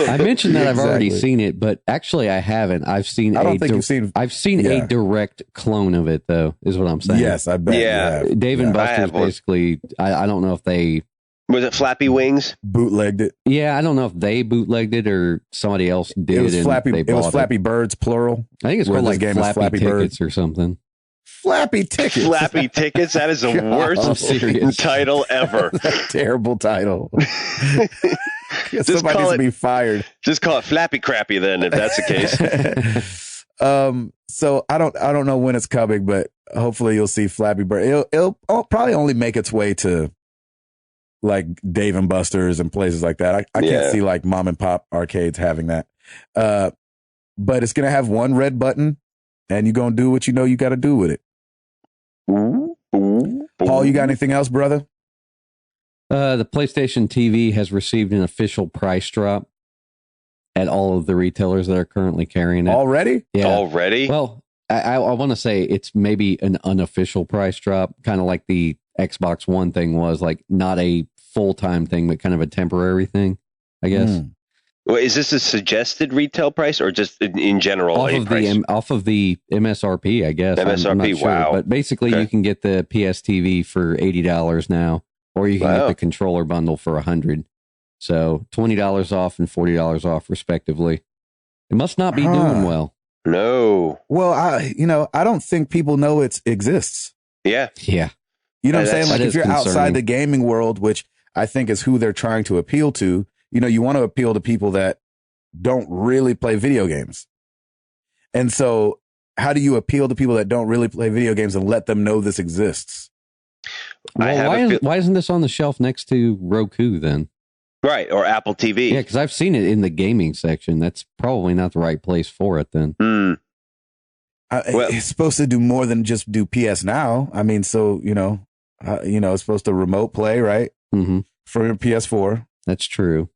Speaker 3: I mentioned that I've already seen it, but actually I haven't. I've seen a direct clone of it, though, is what I'm saying.
Speaker 1: Yes, I bet.
Speaker 2: Yeah.
Speaker 3: Dave and Buster's basically, I don't know if they...
Speaker 2: Was it Flappy Wings?
Speaker 1: Bootlegged it.
Speaker 3: Yeah, I don't know if they bootlegged it or somebody else did.
Speaker 1: It was Flappy Birds, plural.
Speaker 3: I think it's called like Flappy Tickets or something.
Speaker 1: Flappy Tickets.
Speaker 2: Flappy Tickets. That is the worst title ever.
Speaker 1: Terrible title. Somebody needs to be fired.
Speaker 2: Just call it Flappy Crappy then, if that's the case.
Speaker 1: So I don't know when it's coming, but hopefully you'll see Flappy Bird. It'll probably only make its way to like Dave and Buster's and places like that. I can't see like mom and pop arcades having that. But it's going to have one red button and you're going to do what you know you got to do with it. Paul, you got anything else, brother?
Speaker 3: The PlayStation TV has received an official price drop at all of the retailers that are currently carrying it.
Speaker 1: Already?
Speaker 3: Yeah.
Speaker 2: Already?
Speaker 3: Well, I want to say it's maybe an unofficial price drop, kind of like the Xbox One thing was, like not a full-time thing, but kind of a temporary thing, I guess.
Speaker 2: Well, is this a suggested retail price or just in general?
Speaker 3: Off of the MSRP, I guess.
Speaker 2: MSRP,
Speaker 3: I'm not sure.
Speaker 2: wow.
Speaker 3: But basically, you can get the PS TV for $80 now, or you can get the controller bundle for $100. So $20 off and $40 off, respectively. It must not be doing well.
Speaker 2: No.
Speaker 1: Well, I don't think people know it exists.
Speaker 2: Yeah.
Speaker 3: Yeah.
Speaker 1: You know what I'm saying? Like if you're outside the gaming world, which I think is who they're trying to appeal to, you want to appeal to people that don't really play video games. And so how do you appeal to people that don't really play video games and let them know this exists?
Speaker 3: Well, why isn't this on the shelf next to Roku then?
Speaker 2: Right. Or Apple TV.
Speaker 3: Yeah, because I've seen it in the gaming section. That's probably not the right place for it then.
Speaker 1: It's supposed to do more than just do PSNow. I mean, so, it's supposed to remote play, right?
Speaker 3: Mm-hmm.
Speaker 1: For your PS4.
Speaker 3: That's true.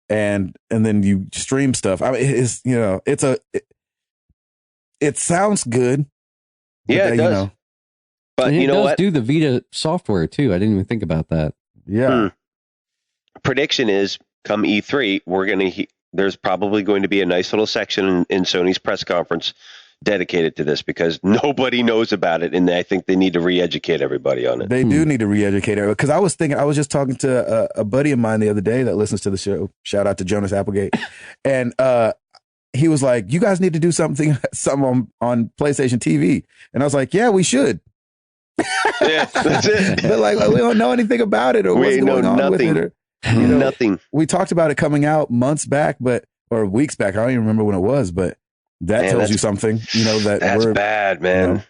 Speaker 1: And then you stream stuff. I mean, it sounds good.
Speaker 2: Yeah, it does. But
Speaker 3: you know
Speaker 2: what?
Speaker 3: Do the Vita software too. I didn't even think about that.
Speaker 1: Yeah.
Speaker 2: Prediction is come E3, there's probably going to be a nice little section in Sony's press conference dedicated to this because nobody knows about it, and I think they need to re-educate everybody on it.
Speaker 1: They do need to re-educate everybody because I was just talking to a buddy of mine the other day that listens to the show. Shout out to Jonas Applegate, and he was like, "You guys need to do something on PlayStation TV," and I was like, "Yeah, we should."
Speaker 2: Yeah, that's it.
Speaker 1: But like we don't know anything about it or what's going on with it. Or,
Speaker 2: nothing.
Speaker 1: We talked about it coming out months back, or weeks back. I don't even remember when it was, but. That tells you something, that's
Speaker 2: bad, man.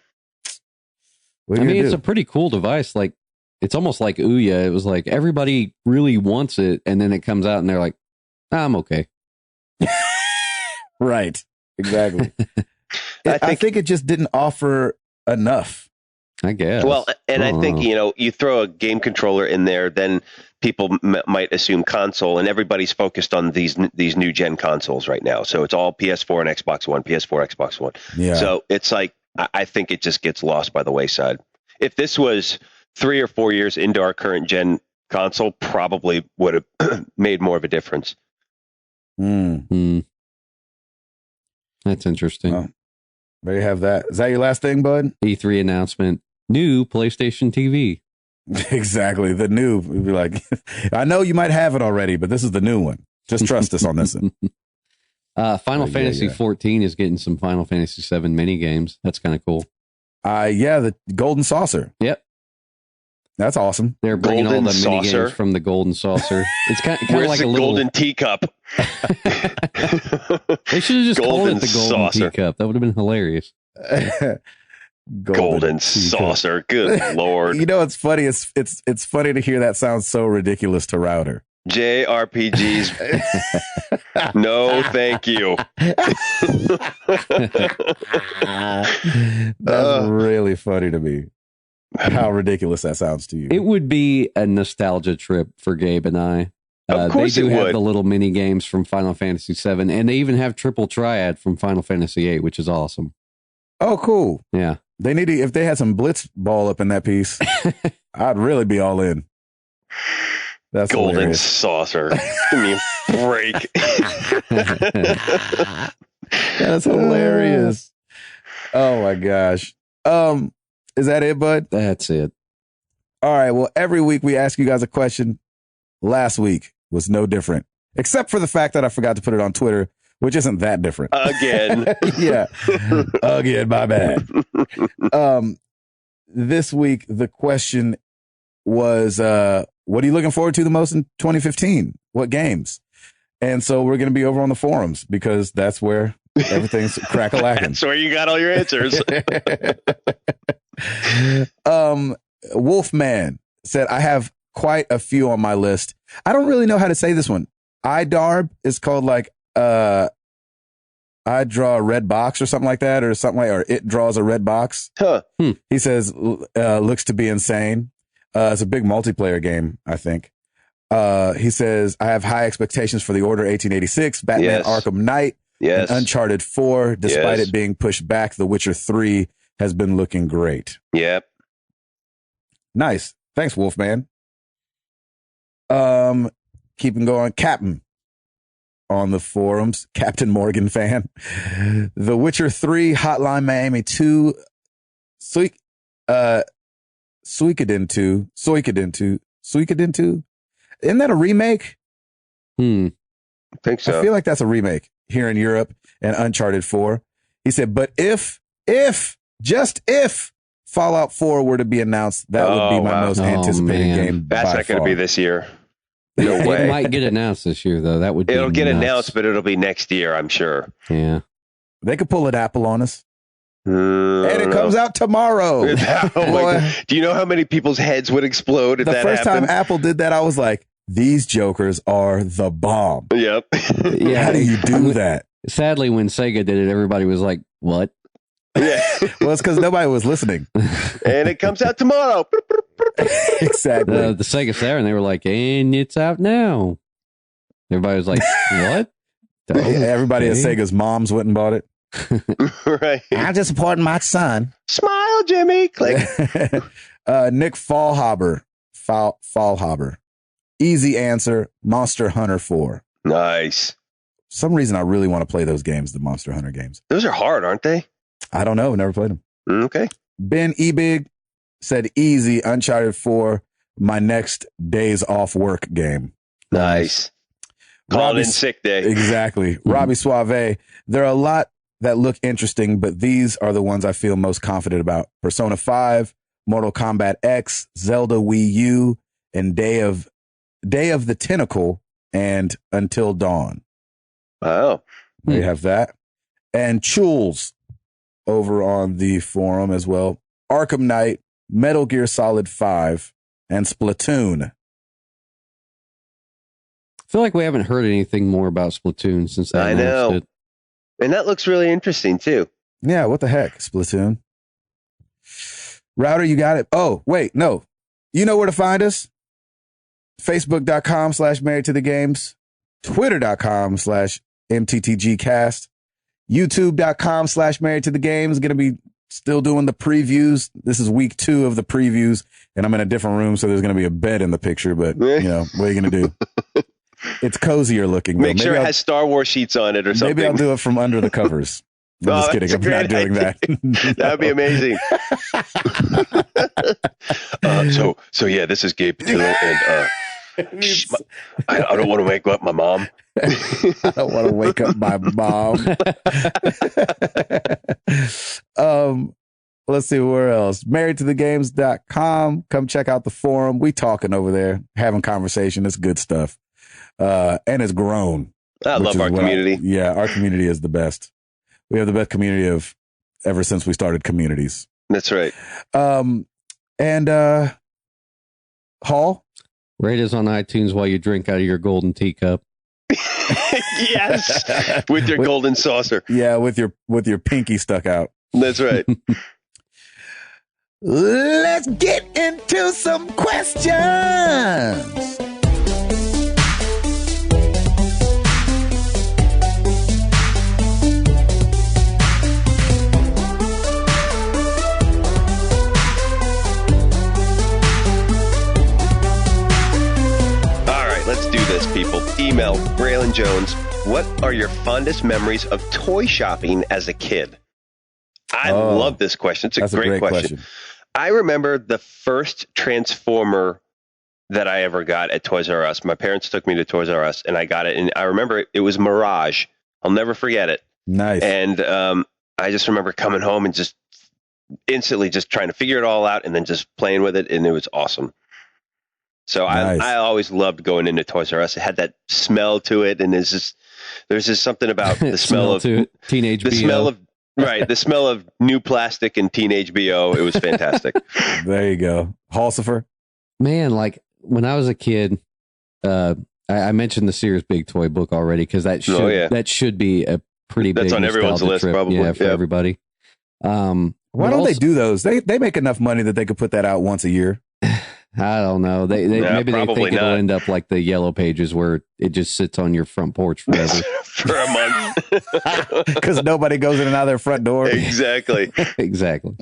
Speaker 3: It's a pretty cool device. Like, it's almost like Ouya. It was like everybody really wants it, and then it comes out, and they're like, I'm okay.
Speaker 1: Right. Exactly. I think it just didn't offer enough.
Speaker 3: I guess.
Speaker 2: Well, and I think, you throw a game controller in there, then people might assume console, and everybody's focused on these new gen consoles right now. So it's all PS4 and Xbox One, PS4, Xbox One.
Speaker 1: Yeah.
Speaker 2: So it's like, I think it just gets lost by the wayside. If this was 3 or 4 years into our current gen console, probably would have made more of a difference.
Speaker 3: That's interesting.
Speaker 1: Well, there you have that. Is that your last thing, bud?
Speaker 3: E3 announcement. New PlayStation TV.
Speaker 1: Exactly. The new, we'd be like, I know you might have it already, but this is the new one. Just trust us on this one.
Speaker 3: Final Fantasy 14 is getting some Final Fantasy 7 mini games. That's kind of cool.
Speaker 1: The Golden Saucer.
Speaker 3: Yep.
Speaker 1: That's awesome.
Speaker 3: They're bringing all the mini games from the Golden Saucer. It's kind of like a little
Speaker 2: golden teacup.
Speaker 3: They should have just called it the Golden Teacup. That would have been hilarious.
Speaker 2: Golden Saucer. Good Lord.
Speaker 1: You know, it's funny. It's funny to hear that sound so ridiculous to Router.
Speaker 2: JRPGs. No, thank you.
Speaker 1: That's really funny to me. How ridiculous that sounds to you.
Speaker 3: It would be a nostalgia trip for Gabe and I.
Speaker 2: Of course
Speaker 3: they do have
Speaker 2: would.
Speaker 3: the little mini games from Final Fantasy 7, and they even have Triple Triad from Final Fantasy 8, which is awesome.
Speaker 1: Oh, cool.
Speaker 3: Yeah.
Speaker 1: They need to, if they had some blitz ball up in that piece, I'd really be all in. That's
Speaker 2: Golden
Speaker 1: hilarious.
Speaker 2: Saucer. Give me a break.
Speaker 1: That's hilarious. Oh my gosh. Is that it, bud?
Speaker 3: That's it.
Speaker 1: All right. Well, every week we ask you guys a question. Last week was no different, except for the fact that I forgot to put it on Twitter, which isn't that different.
Speaker 2: Again.
Speaker 1: Yeah. Again, my bad. This week, the question was, what are you looking forward to the most in 2015? What games? And so we're going to be over on the forums because that's where everything's crack-a-lacking.
Speaker 2: That's where you got all your answers.
Speaker 1: Wolfman said, I have quite a few on my list. I don't really know how to say this one. iDarb is called like, I draw a red box or something like that, or it draws a red box.
Speaker 2: Huh.
Speaker 1: He says, looks to be insane. It's a big multiplayer game, I think. He says, I have high expectations for The Order 1886, Batman Arkham Knight, and Uncharted 4. Despite it being pushed back, The Witcher 3 has been looking great.
Speaker 2: Yep.
Speaker 1: Nice. Thanks, Wolfman. Keeping going. Captain on the forums. Captain Morgan fan. The Witcher 3, Hotline Miami 2, Suikoden 2. Isn't that a remake?
Speaker 2: I think so.
Speaker 1: I feel like that's a remake here in Europe, and Uncharted 4. He said, but if Fallout 4 were to be announced, that would be my most anticipated game.
Speaker 2: That's not going to be this year. No way.
Speaker 3: It might get announced this year, though. It'll
Speaker 2: get announced, but it'll be next year, I'm sure.
Speaker 3: Yeah.
Speaker 1: They could pull an Apple on us. And it comes out tomorrow.
Speaker 2: Do you know how many people's heads would explode if that happened? The first
Speaker 1: time Apple did that, I was like, these jokers are the bomb.
Speaker 2: Yep.
Speaker 1: Yeah. How do you do that?
Speaker 3: Sadly, when Sega did it, everybody was like, what?
Speaker 2: Yeah.
Speaker 1: Well, it's because nobody was listening.
Speaker 2: And it comes out tomorrow.
Speaker 1: Exactly.
Speaker 3: The Sega Saturn, they were like, and it's out now. Everybody was like, what?
Speaker 1: Everybody at Sega's moms went and bought it.
Speaker 2: Right.
Speaker 1: I'm just supporting my son.
Speaker 2: Smile, Jimmy. Click.
Speaker 1: Nick Fallhaber. Easy answer. Monster Hunter 4.
Speaker 2: Nice.
Speaker 1: For some reason, I really want to play those games, the Monster Hunter games.
Speaker 2: Those are hard, aren't they?
Speaker 1: I don't know. Never played them.
Speaker 2: Okay.
Speaker 1: Ben Ebig said easy. Uncharted 4. My next days off work game.
Speaker 2: Nice. Calling in sick day.
Speaker 1: Exactly. Robbie Suave. There are a lot that look interesting, but these are the ones I feel most confident about. Persona 5, Mortal Kombat X, Zelda Wii U, and Day of the Tentacle, and Until Dawn.
Speaker 2: Wow.
Speaker 1: There you have that. And Chules over on the forum as well. Arkham Knight, Metal Gear Solid 5, and Splatoon.
Speaker 3: I feel like we haven't heard anything more about Splatoon since they announced it.
Speaker 2: And that looks really interesting, too.
Speaker 1: Yeah, what the heck, Splatoon? Router, you got it? Oh, wait, no. You know where to find us? Facebook.com/married to the games. Twitter.com/MTTGcast. YouTube.com/married to the games. Going to be still doing the previews. This is week 2 of the previews, and I'm in a different room, so there's going to be a bed in the picture, but, what are you going to do? It's cozier looking.
Speaker 2: Make sure it has Star Wars sheets on it or something.
Speaker 1: Maybe I'll do it from under the covers. I'm just kidding. I'm not doing that.
Speaker 2: That would be amazing. So yeah, this is Gabe Patillo, and I don't want to wake up my mom.
Speaker 1: I don't want to wake up my mom. Let's see where else. marriedtothegames.com. Come check out the forum. We talking over there, having conversation. It's good stuff. And it's grown.
Speaker 2: I love our community.
Speaker 1: Our community is the best. We have the best community of ever since we started communities.
Speaker 2: That's right.
Speaker 1: And Hall,
Speaker 3: rate us on iTunes while you drink out of your golden teacup.
Speaker 2: Yes, with your golden saucer.
Speaker 1: Yeah, with your pinky stuck out.
Speaker 2: That's right.
Speaker 1: Let's get into some questions.
Speaker 2: People, email Braylon Jones. What are your fondest memories of toy shopping as a kid? I love this question. It's a great question. I remember the first Transformer that I ever got at Toys R Us. My parents took me to Toys R Us, and I got it. And I remember it was Mirage. I'll never forget it.
Speaker 1: Nice.
Speaker 2: And I just remember coming home and just instantly just trying to figure it all out, and then just playing with it, and it was awesome. So nice. I always loved going into Toys R Us. It had that smell to it, and there's just something about the smell of
Speaker 3: teenage BO.
Speaker 2: The smell of new plastic and teenage BO. It was fantastic.
Speaker 1: There you go, Halsifer.
Speaker 3: Man, like when I was a kid, I mentioned the Sears Big Toy Book already because that should be a pretty big.
Speaker 2: That's on everyone's list,
Speaker 3: trip,
Speaker 2: probably.
Speaker 3: For everybody.
Speaker 1: Why don't they do those? They make enough money that they could put that out once a year.
Speaker 3: I don't know. Maybe they think it'll end up like the Yellow Pages where it just sits on your front porch forever.
Speaker 2: For a month.
Speaker 1: Because nobody goes in and out of their front door.
Speaker 2: Exactly.
Speaker 3: Exactly.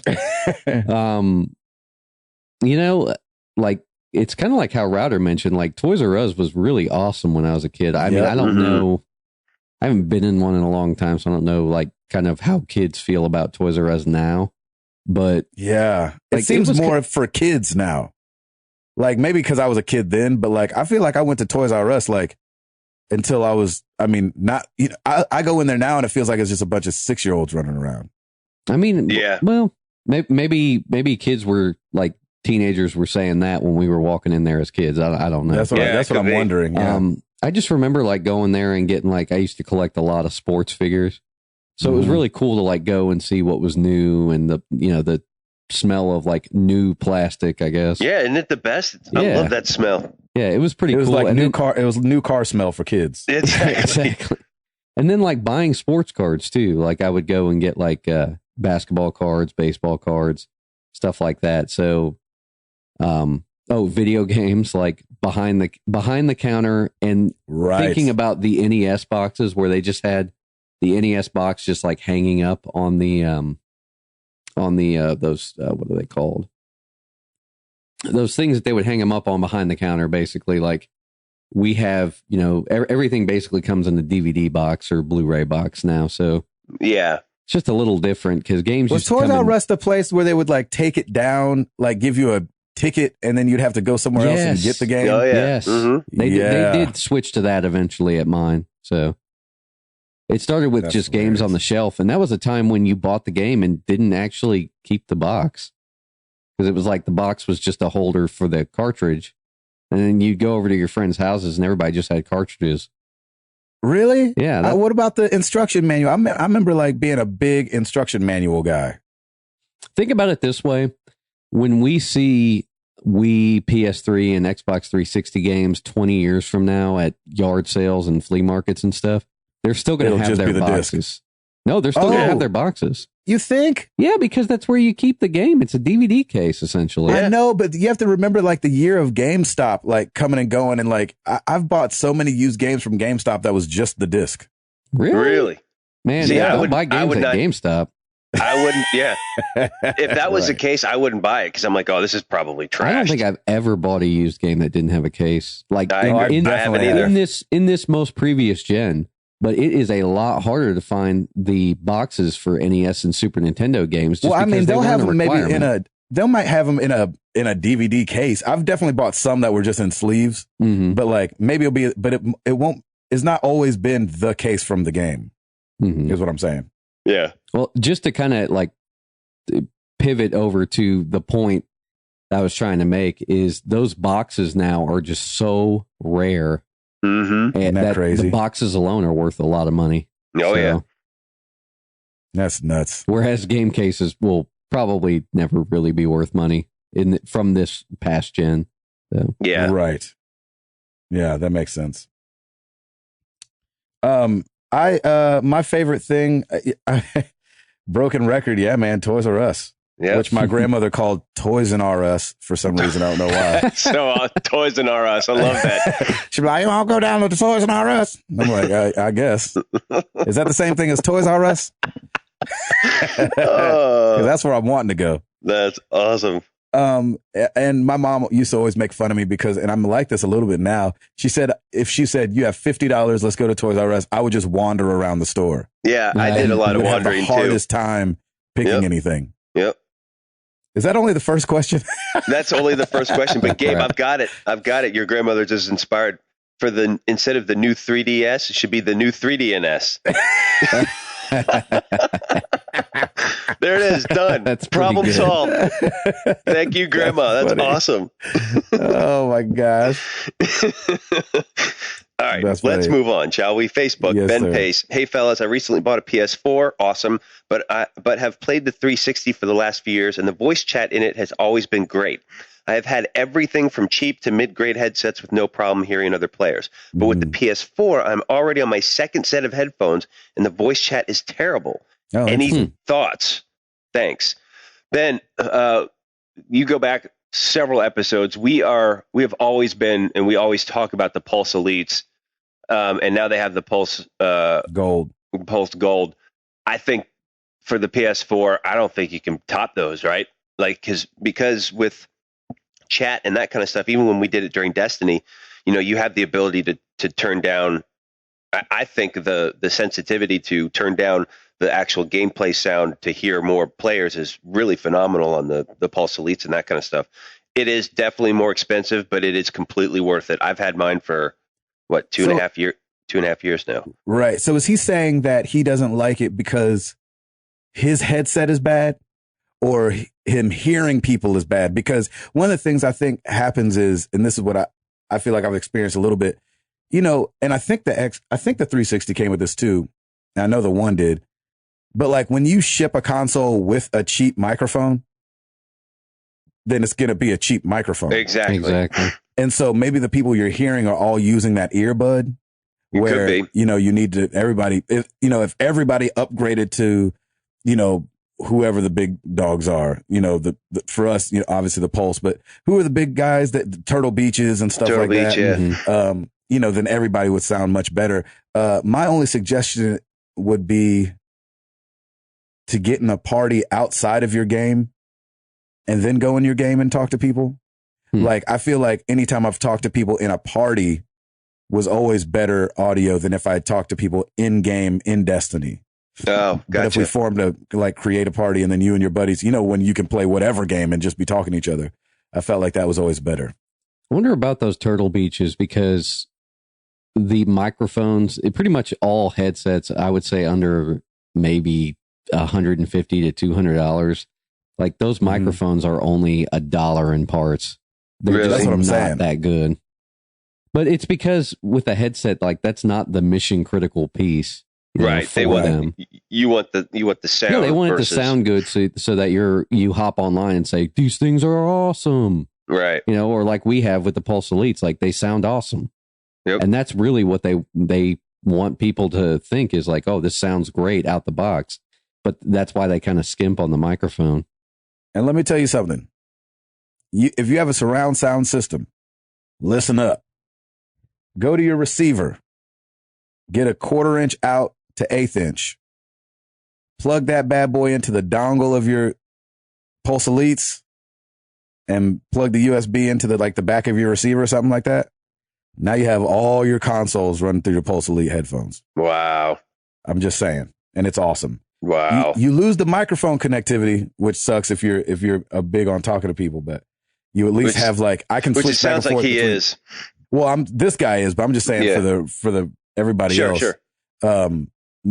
Speaker 3: Like it's kind of like how Router mentioned, like Toys R Us was really awesome when I was a kid. I mean, I don't know. I haven't been in one in a long time, so I don't know like kind of how kids feel about Toys R Us now. But
Speaker 1: yeah, it seems more for kids now. Like maybe because I was a kid then, but like I feel like I went to Toys R Us like until I was. I mean, not. You know, I go in there now and it feels like it's just a bunch of 6-year-olds running around.
Speaker 3: I mean, yeah. Well, maybe kids were like teenagers were saying that when we were walking in there as kids. I don't know.
Speaker 1: That's what I'm wondering. Yeah.
Speaker 3: I just remember like going there and getting like I used to collect a lot of sports figures, so it was really cool to like go and see what was new and the smell of like new plastic, I guess.
Speaker 2: Yeah, isn't it the best? I love that smell.
Speaker 3: Yeah, it was pretty cool.
Speaker 1: It was like it was new car smell for kids.
Speaker 3: Exactly. And then like buying sports cards too. Like I would go and get like basketball cards, baseball cards, stuff like that. So video games like behind the counter and thinking about the NES boxes where they just had the NES box just like hanging up on the those what are they called? Those things that they would hang them up on behind the counter, basically. Like we have, everything basically comes in a DVD box or Blu-ray box now. So
Speaker 2: yeah,
Speaker 3: it's just a little different because games.
Speaker 1: Was Toys R Us the place where they would like take it down, like give you a ticket, and then you'd have to go somewhere else and get the game?
Speaker 2: Oh yeah,
Speaker 3: yes, they did switch to that eventually at mine. So. It started with just games on the shelf, and that was a time when you bought the game and didn't actually keep the box because it was like the box was just a holder for the cartridge, and then you go over to your friends' houses and everybody just had cartridges.
Speaker 1: Really?
Speaker 3: Yeah.
Speaker 1: What about the instruction manual? I remember like being a big instruction manual guy.
Speaker 3: Think about it this way: when we see Wii, PS3, and Xbox 360 games 20 years from now at yard sales and flea markets and stuff. They're still going to have their boxes. Disc. No, they're still going to have their boxes.
Speaker 1: You think?
Speaker 3: Yeah, because that's where you keep the game. It's a DVD case, essentially.
Speaker 1: I know, but you have to remember like the year of GameStop, like coming and going. And like, I've bought so many used games from GameStop that was just the disc.
Speaker 2: Really?
Speaker 3: Man, don't buy games at GameStop.
Speaker 2: I wouldn't, yeah. If that was the case, I wouldn't buy it because I'm like, oh, this is probably trash.
Speaker 3: I don't think I've ever bought a used game that didn't have a case. Like
Speaker 2: I haven't either.
Speaker 3: In this most previous gen. But it is a lot harder to find the boxes for NES and Super Nintendo games.
Speaker 1: Well, I mean, they'll have them maybe they might have them in a DVD case. I've definitely bought some that were just in sleeves, but like maybe it'll be, but it won't. It's not always been the case from the game. Is what I'm saying.
Speaker 2: Yeah.
Speaker 3: Well, just to kind of like pivot over to the point I was trying to make is those boxes now are just so rare.
Speaker 1: And that crazy?
Speaker 3: The boxes alone are worth a lot of money.
Speaker 2: Oh, yeah.
Speaker 1: That's nuts.
Speaker 3: Whereas game cases will probably never really be worth money from this past gen. So.
Speaker 2: Yeah.
Speaker 1: Right. Yeah, that makes sense. My favorite thing, broken record. Yeah, man. Toys R Us. Yep. Which my grandmother called Toys and R Us for some reason. I don't know why.
Speaker 2: So Toys and R Us. I love that.
Speaker 1: She'd be like, I'll go down to the Toys and R Us. I'm like, I guess. Is that the same thing as Toys R Us? Because that's where I'm wanting to go.
Speaker 2: That's awesome.
Speaker 1: And my mom used to always make fun of me because, and I'm like this a little bit now. She said, if she said, you have $50, let's go to Toys R Us, I would just wander around the store.
Speaker 2: Yeah, I did a lot of wandering too.
Speaker 1: Have the hardest time picking anything.
Speaker 2: Yep.
Speaker 1: Is that only the first question?
Speaker 2: That's only the first question. But Gabe, I've got it. Your grandmother just inspired for instead of the new 3DS, it should be the new 3DNS. There it is. Done. That's problem solved. Thank you, Grandma. That's awesome.
Speaker 1: Oh my gosh.
Speaker 2: All right, let's move on, shall we? Facebook, yes, Ben Pace. Hey, fellas, I recently bought a PS4. Awesome. But have played the 360 for the last few years, and the voice chat in it has always been great. I have had everything from cheap to mid-grade headsets with no problem hearing other players. But with the PS4, I'm already on my second set of headphones, and the voice chat is terrible. Oh, any thoughts? Thanks. Ben, you go back several episodes. We have always been, and we always talk about the Pulse Elites. And now they have the Pulse
Speaker 1: Gold.
Speaker 2: Pulse Gold. I think for the PS4, I don't think you can top those, right? Like, because with chat and that kind of stuff, even when we did it during Destiny, you have the ability to turn down. I think the sensitivity to turn down the actual gameplay sound to hear more players is really phenomenal on the Pulse Elites and that kind of stuff. It is definitely more expensive, but it is completely worth it. I've had mine for two and a half years now.
Speaker 1: Right. So is he saying that he doesn't like it because his headset is bad or him hearing people is bad? Because one of the things I think happens is, and this is what I feel like I've experienced a little bit, and I think the 360 came with this too. And I know the one did, but like when you ship a console with a cheap microphone, then it's going to be a cheap microphone.
Speaker 2: Exactly.
Speaker 1: And so maybe the people you're hearing are all using that earbud where, you need to, everybody, if everybody upgraded to, whoever the big dogs are, for us, obviously the Pulse, but who are the big guys that Turtle Beaches and stuff like that?
Speaker 2: Yeah.
Speaker 1: Mm-hmm. Then everybody would sound much better. My only suggestion would be to get in a party outside of your game and then go in your game and talk to people. Like, I feel like anytime I've talked to people in a party was always better audio than if I had talked to people in game in Destiny.
Speaker 2: Oh, gotcha.
Speaker 1: But if we formed create a party and then you and your buddies, when you can play whatever game and just be talking to each other, I felt like that was always better.
Speaker 3: I wonder about those Turtle Beaches because the microphones, pretty much all headsets, I would say under maybe $150 to $200. Like those microphones are only $1 in parts. They're
Speaker 2: really?
Speaker 3: just
Speaker 1: That's what I'm
Speaker 3: not
Speaker 1: saying.
Speaker 3: that good. But it's because with a headset, like that's not the mission critical piece.
Speaker 2: Right. They want them. You want the sound.
Speaker 3: Yeah, they want it to sound good so that you hop online and say, these things are awesome.
Speaker 2: Right.
Speaker 3: Or like we have with the Pulse Elites, like they sound awesome.
Speaker 2: Yep.
Speaker 3: And that's really what they want people to think is like, oh, this sounds great out the box. But that's why they kind of skimp on the microphone.
Speaker 1: And let me tell you something. If you have a surround sound system, listen up. Go to your receiver. Get a 1/4 inch out to 1/8 inch. Plug that bad boy into the dongle of your Pulse Elites and plug the USB into the back of your receiver or something like that. Now you have all your consoles running through your Pulse Elite headphones.
Speaker 2: Wow.
Speaker 1: I'm just saying. And it's awesome.
Speaker 2: Wow.
Speaker 1: You lose the microphone connectivity, which sucks if you're big on talking to people, but you at least have like I can switch
Speaker 2: which it
Speaker 1: back
Speaker 2: sounds
Speaker 1: and
Speaker 2: like
Speaker 1: forth
Speaker 2: he
Speaker 1: between,
Speaker 2: is.
Speaker 1: Well, this guy is, but I'm just saying for the everybody else.
Speaker 2: Sure.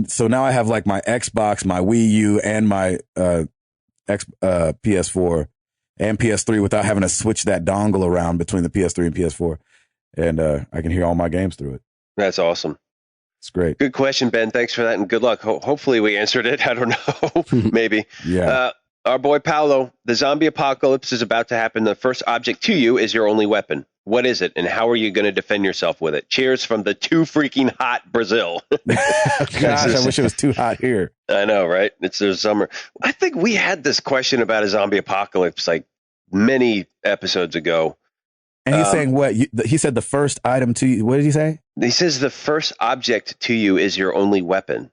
Speaker 1: So now I have like my Xbox, my Wii U, and my PS4 and PS3 without having to switch that dongle around between the PS3 and PS4, and I can hear all my games through it.
Speaker 2: That's awesome.
Speaker 1: It's great.
Speaker 2: Good question, Ben. Thanks for that, and good luck. Hopefully we answered it. I don't know. Maybe.
Speaker 1: Yeah.
Speaker 2: Our boy Paolo, the zombie apocalypse is about to happen. The first object to you is your only weapon. What is it, and how are you going to defend yourself with it? Cheers from the too freaking hot Brazil.
Speaker 1: Gosh, I wish it was too hot here.
Speaker 2: I know, right? It's their summer. I think we had this question about a zombie apocalypse like many episodes ago.
Speaker 1: And he's saying what? He said the first item to you. What did he say?
Speaker 2: He says the first object to you is your only weapon.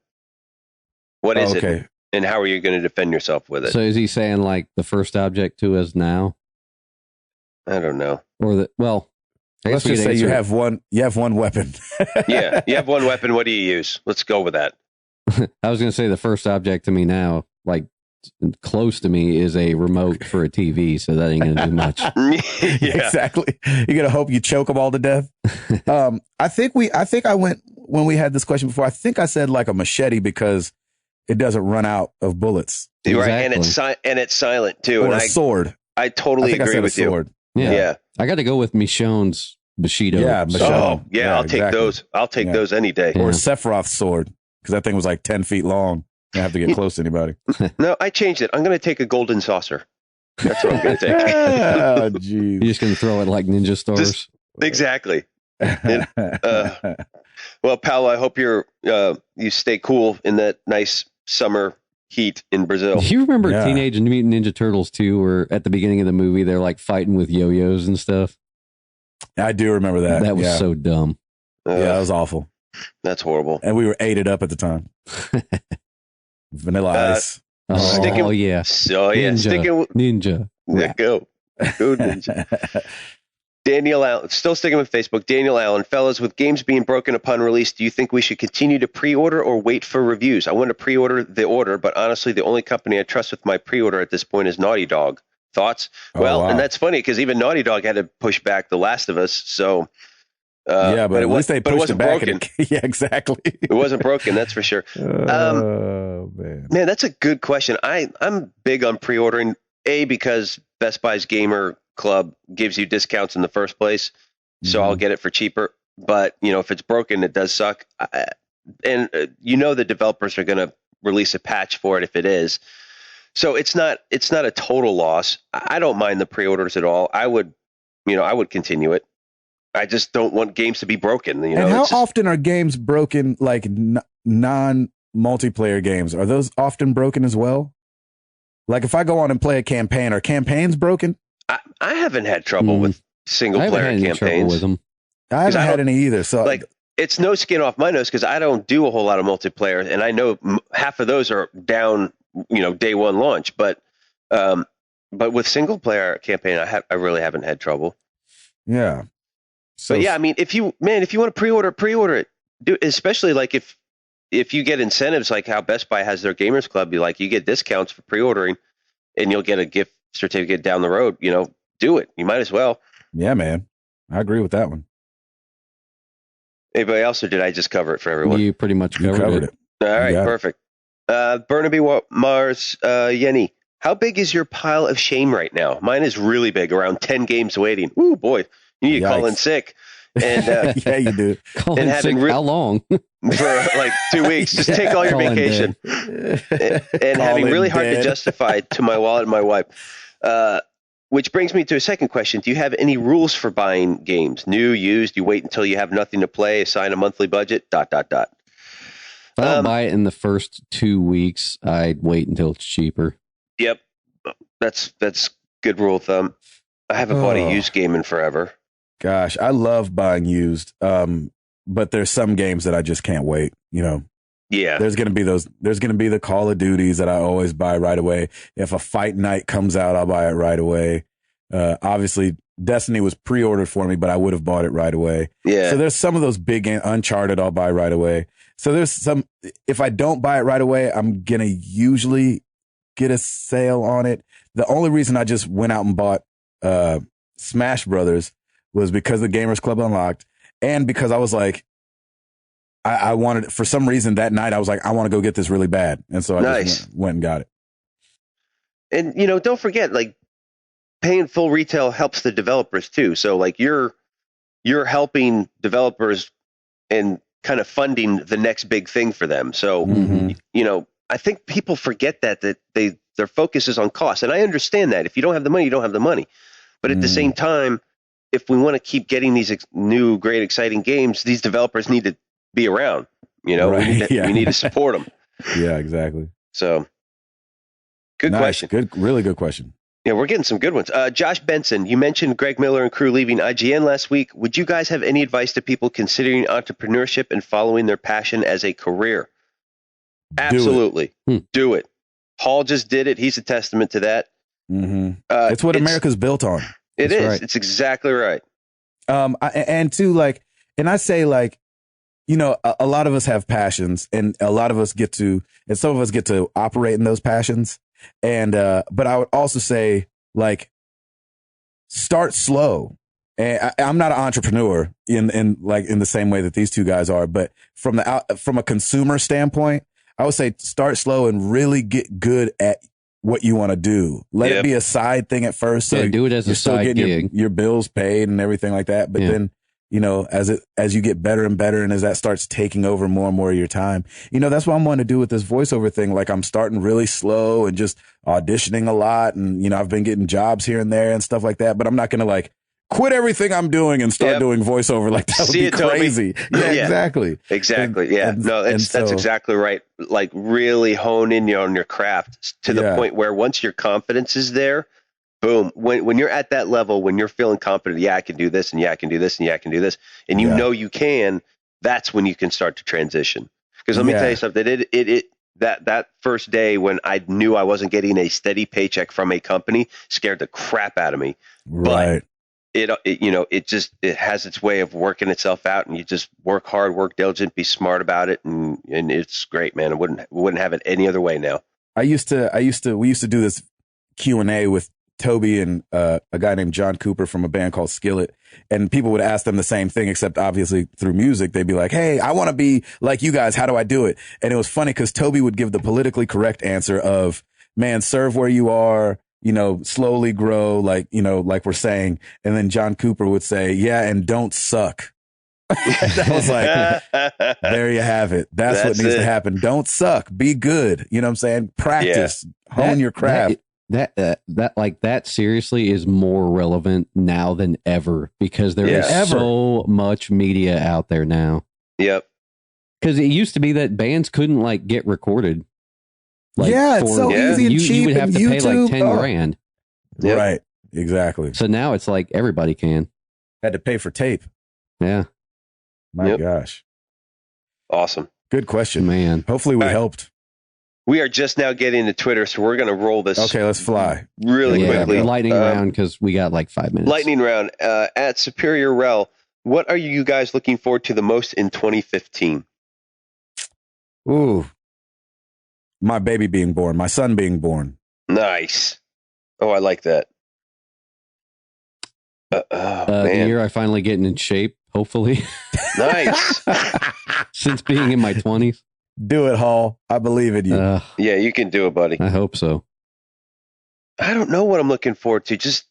Speaker 2: What is it? And how are you going to defend yourself with it?
Speaker 3: So is he saying like the first object to us now?
Speaker 2: I don't know.
Speaker 3: Or
Speaker 1: let's just say you have one weapon.
Speaker 2: Yeah, you have one weapon. What do you use? Let's go with that.
Speaker 3: I was going to say the first object to me now, like close to me, is a remote for a TV. So that ain't going to do much.
Speaker 2: Yeah.
Speaker 1: Exactly. You're going to hope you choke them all to death. I think I went when we had this question before. I think I said like a machete because it doesn't run out of bullets.
Speaker 2: Exactly. Right, and it's silent too.
Speaker 1: Or a sword.
Speaker 2: I totally agree with you.
Speaker 3: Yeah. I got to go with Michonne's Bushido.
Speaker 1: Yeah, Michonne.
Speaker 2: Oh, yeah, I'll take those. I'll take those any day.
Speaker 1: Or Sephiroth's sword, because that thing was like 10 feet long. You have to get close to anybody.
Speaker 2: No, I changed it. I'm going to take a golden saucer. That's what I'm going to take.
Speaker 1: Oh, jeez.
Speaker 3: You're just going to throw it like ninja stars?
Speaker 2: Exactly. Well, Paolo, I hope you stay cool in that nice summer heat in Brazil.
Speaker 3: You remember Teenage Mutant Ninja Turtles 2, where at the beginning of the movie they're like fighting with yo-yos and stuff?
Speaker 1: I do remember that.
Speaker 3: That was so dumb.
Speaker 1: That was awful.
Speaker 2: That's horrible.
Speaker 1: And we were ate it up at the time. Vanilla Ice.
Speaker 3: Yeah.
Speaker 2: Ninja.
Speaker 3: Ninja. Ninja.
Speaker 2: Yeah, go Ninja. Daniel Allen, still sticking with Facebook. Daniel Allen, fellas, with games being broken upon release, do you think we should continue to pre-order or wait for reviews? I want to pre-order the order, but honestly, the only company I trust with my pre-order at this point is Naughty Dog. Thoughts? Wow. And that's funny because even Naughty Dog had to push back The Last of Us. So,
Speaker 1: but at least they pushed it back.
Speaker 2: Broken.
Speaker 1: Yeah, exactly.
Speaker 2: It wasn't broken, that's for sure.
Speaker 1: Oh man,
Speaker 2: that's a good question. I'm big on pre-ordering. Because Best Buy's Gamer Club gives you discounts in the first place, so I'll get it for cheaper. But if it's broken, it does suck. And the developers are going to release a patch for it if it is. So it's not a total loss. I don't mind the pre-orders at all. I would continue it. I just don't want games to be broken.
Speaker 1: And how often are games broken? Like non-multiplayer games, are those often broken as well? Like if I go on and play a campaign, are campaigns broken?
Speaker 2: I haven't had trouble with single player campaigns.
Speaker 3: With them.
Speaker 1: I haven't had any either. So
Speaker 2: it's no skin off my nose because I don't do a whole lot of multiplayer, and I know half of those are down, day one launch. But with single player campaign, I really haven't had trouble.
Speaker 1: Yeah.
Speaker 2: So but yeah, I mean, if you want to pre-order it. Especially like if you get incentives like how Best Buy has their Gamers Club, you get discounts for pre-ordering and you'll get a gift certificate down the road, do it. You might as well.
Speaker 1: Yeah, man. I agree with that one.
Speaker 2: Anybody else, or did I just cover it for everyone?
Speaker 3: You pretty much covered it.
Speaker 2: All right, perfect. Burnaby Mars, Yenny, how big is your pile of shame right now? Mine is really big, around 10 games waiting. Ooh, boy. You need to call in sick. And
Speaker 1: yeah, you do.
Speaker 3: Call in sick how long?
Speaker 2: For like 2 weeks. Just take all your vacation. And having really hard to justify to my wallet and my wife. Which brings me to a second question. Do you have any rules for buying games? New, used? You wait until you have nothing to play, assign a monthly budget, ... If
Speaker 3: I don't buy it in the first 2 weeks, I'd wait until it's cheaper.
Speaker 2: Yep. That's good rule of thumb. I haven't bought a used game in forever.
Speaker 1: Gosh, I love buying used, but there's some games that I just can't wait.
Speaker 2: Yeah,
Speaker 1: there's gonna be the Call of Duties that I always buy right away. If a Fight Night comes out, I'll buy it right away. Obviously, Destiny was pre-ordered for me, but I would have bought it right away.
Speaker 2: Yeah.
Speaker 1: So there's some of those big games. Uncharted, I'll buy right away. So there's some, if I don't buy it right away, I'm going to usually get a sale on it. The only reason I just went out and bought Smash Brothers was because the Gamers Club Unlocked, and because I was like, I wanted, for some reason that night, I was like, I want to go get this really bad. And so I just went and got it.
Speaker 2: And, don't forget, like, paying full retail helps the developers too. So like you're helping developers and kind of funding the next big thing for them. So, I think people forget that their focus is on cost. And I understand that if you don't have the money, you don't have the money. But at the same time, if we want to keep getting these new, great, exciting games, these developers need to be around,
Speaker 1: Right.
Speaker 2: we need to support them.
Speaker 1: Yeah, exactly.
Speaker 2: So good question.
Speaker 1: Really good question.
Speaker 2: Yeah, we're getting some good ones. Josh Benson, you mentioned Greg Miller and crew leaving IGN last week. Would you guys have any advice to people considering entrepreneurship and following their passion as a career? Absolutely. Do it. Hall just did it. He's a testament to that.
Speaker 1: It's what America's built on.
Speaker 2: It is. Right. It's exactly right.
Speaker 1: And too, like, and I say, like, a lot of us have passions, and a lot of us and some of us get to operate in those passions. And, but I would also say, like, start slow. And I'm not an entrepreneur in the same way that these two guys are, but from a consumer standpoint, I would say start slow and really get good at what you want to do. Let it be a side thing at first. So
Speaker 3: do it as a side gig.
Speaker 1: Your bills paid and everything like that. But then, as you get better and better, and as that starts taking over more and more of your time, that's what I'm wanting to do with this voiceover thing. Like, I'm starting really slow and just auditioning a lot. And, I've been getting jobs here and there and stuff like that, but I'm not going to like quit everything I'm doing and start doing voiceover. Like, that would be crazy. Yeah, exactly.
Speaker 2: Exactly. That's exactly right. Like, really hone in on your craft to the point where once your confidence is there, boom, when you're at that level, when you're feeling confident, I can do this, and I can do this, and I can do this, and you can, that's when you can start to transition. Because let me tell you something, that first day when I knew I wasn't getting a steady paycheck from a company scared the crap out of me.
Speaker 1: Right.
Speaker 2: But it has its way of working itself out, and you just work hard, work diligent, be smart about it, and it's great, man. I wouldn't have it any other way now. We used to do this Q&A with Toby and a guy named John Cooper from a band called Skillet, and people would ask them the same thing, except obviously through music. They'd be like, hey, I want to be like you guys. How do I do it? And it was funny because Toby would give the politically correct answer of, man, serve where you are, slowly grow, like we're saying. And then John Cooper would say, yeah, and don't suck. I was like, there you have it. That's what needs to happen. Don't suck. Be good. You know what I'm saying? Practice, hone your craft.
Speaker 3: That seriously is more relevant now than ever, because there is so much media out there now.
Speaker 2: Yep.
Speaker 3: Because it used to be that bands couldn't like get recorded. Like,
Speaker 1: it's so easy and cheap.
Speaker 3: You would have to pay like 10 grand.
Speaker 1: Yep. Right. Exactly.
Speaker 3: So now it's like everybody can.
Speaker 1: Had to pay for tape.
Speaker 3: Yeah.
Speaker 1: My gosh.
Speaker 2: Awesome.
Speaker 1: Good question,
Speaker 3: man.
Speaker 1: Hopefully we helped.
Speaker 2: We are just now getting to Twitter, so we're going to roll this.
Speaker 1: Okay, let's fly.
Speaker 2: Really quickly.
Speaker 3: Lightning round, because we got like 5 minutes.
Speaker 2: Lightning round. At Superior Rel, what are you guys looking forward to the most in 2015?
Speaker 1: Ooh. My baby being born. My son being born.
Speaker 2: Nice. Oh, I like that.
Speaker 3: The year I finally get in shape, hopefully.
Speaker 2: Nice.
Speaker 3: Since being in my 20s.
Speaker 1: Do it, Hall. I believe in you.
Speaker 2: Yeah, you can do it, buddy.
Speaker 3: I hope so.
Speaker 2: I don't know what I'm looking forward to. Just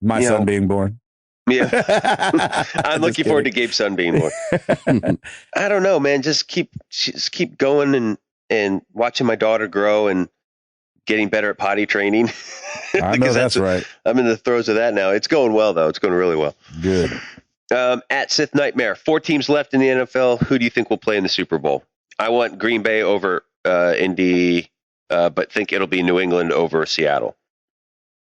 Speaker 1: my son being born.
Speaker 2: Yeah. I'm looking forward to Gabe's son being born. I don't know, man. Just keep going and watching my daughter grow and getting better at potty training.
Speaker 1: I know that's right.
Speaker 2: I'm in the throes of that now. It's going well, though. It's going really well.
Speaker 1: Good.
Speaker 2: At Sith Nightmare, 4 teams left in the NFL. Who do you think will play in the Super Bowl? I want Green Bay over Indy, but think it'll be New England over Seattle.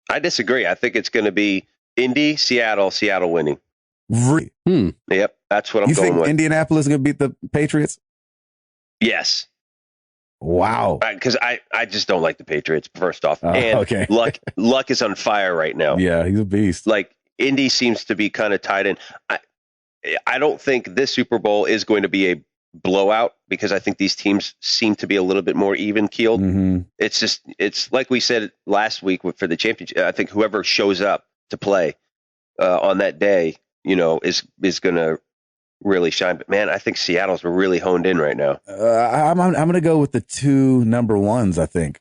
Speaker 2: I disagree. I think it's going to be Indy, Seattle winning.
Speaker 1: Really?
Speaker 2: Yep, that's what I'm going with.
Speaker 1: You think Indianapolis is going to beat the Patriots?
Speaker 2: Yes.
Speaker 1: Wow.
Speaker 2: Because I just don't like the Patriots, first off. And Luck is on fire right now.
Speaker 1: Yeah, he's a beast.
Speaker 2: Like, Indy seems to be kind of tied in. I don't think this Super Bowl is going to be blowout because I think these teams seem to be a little bit more even keeled.
Speaker 1: Mm-hmm.
Speaker 2: It's like we said last week for the championship. I think whoever shows up to play on that day, is going to really shine. But man, I think Seattle's really honed in right now.
Speaker 1: I'm going to go with the two number ones. I think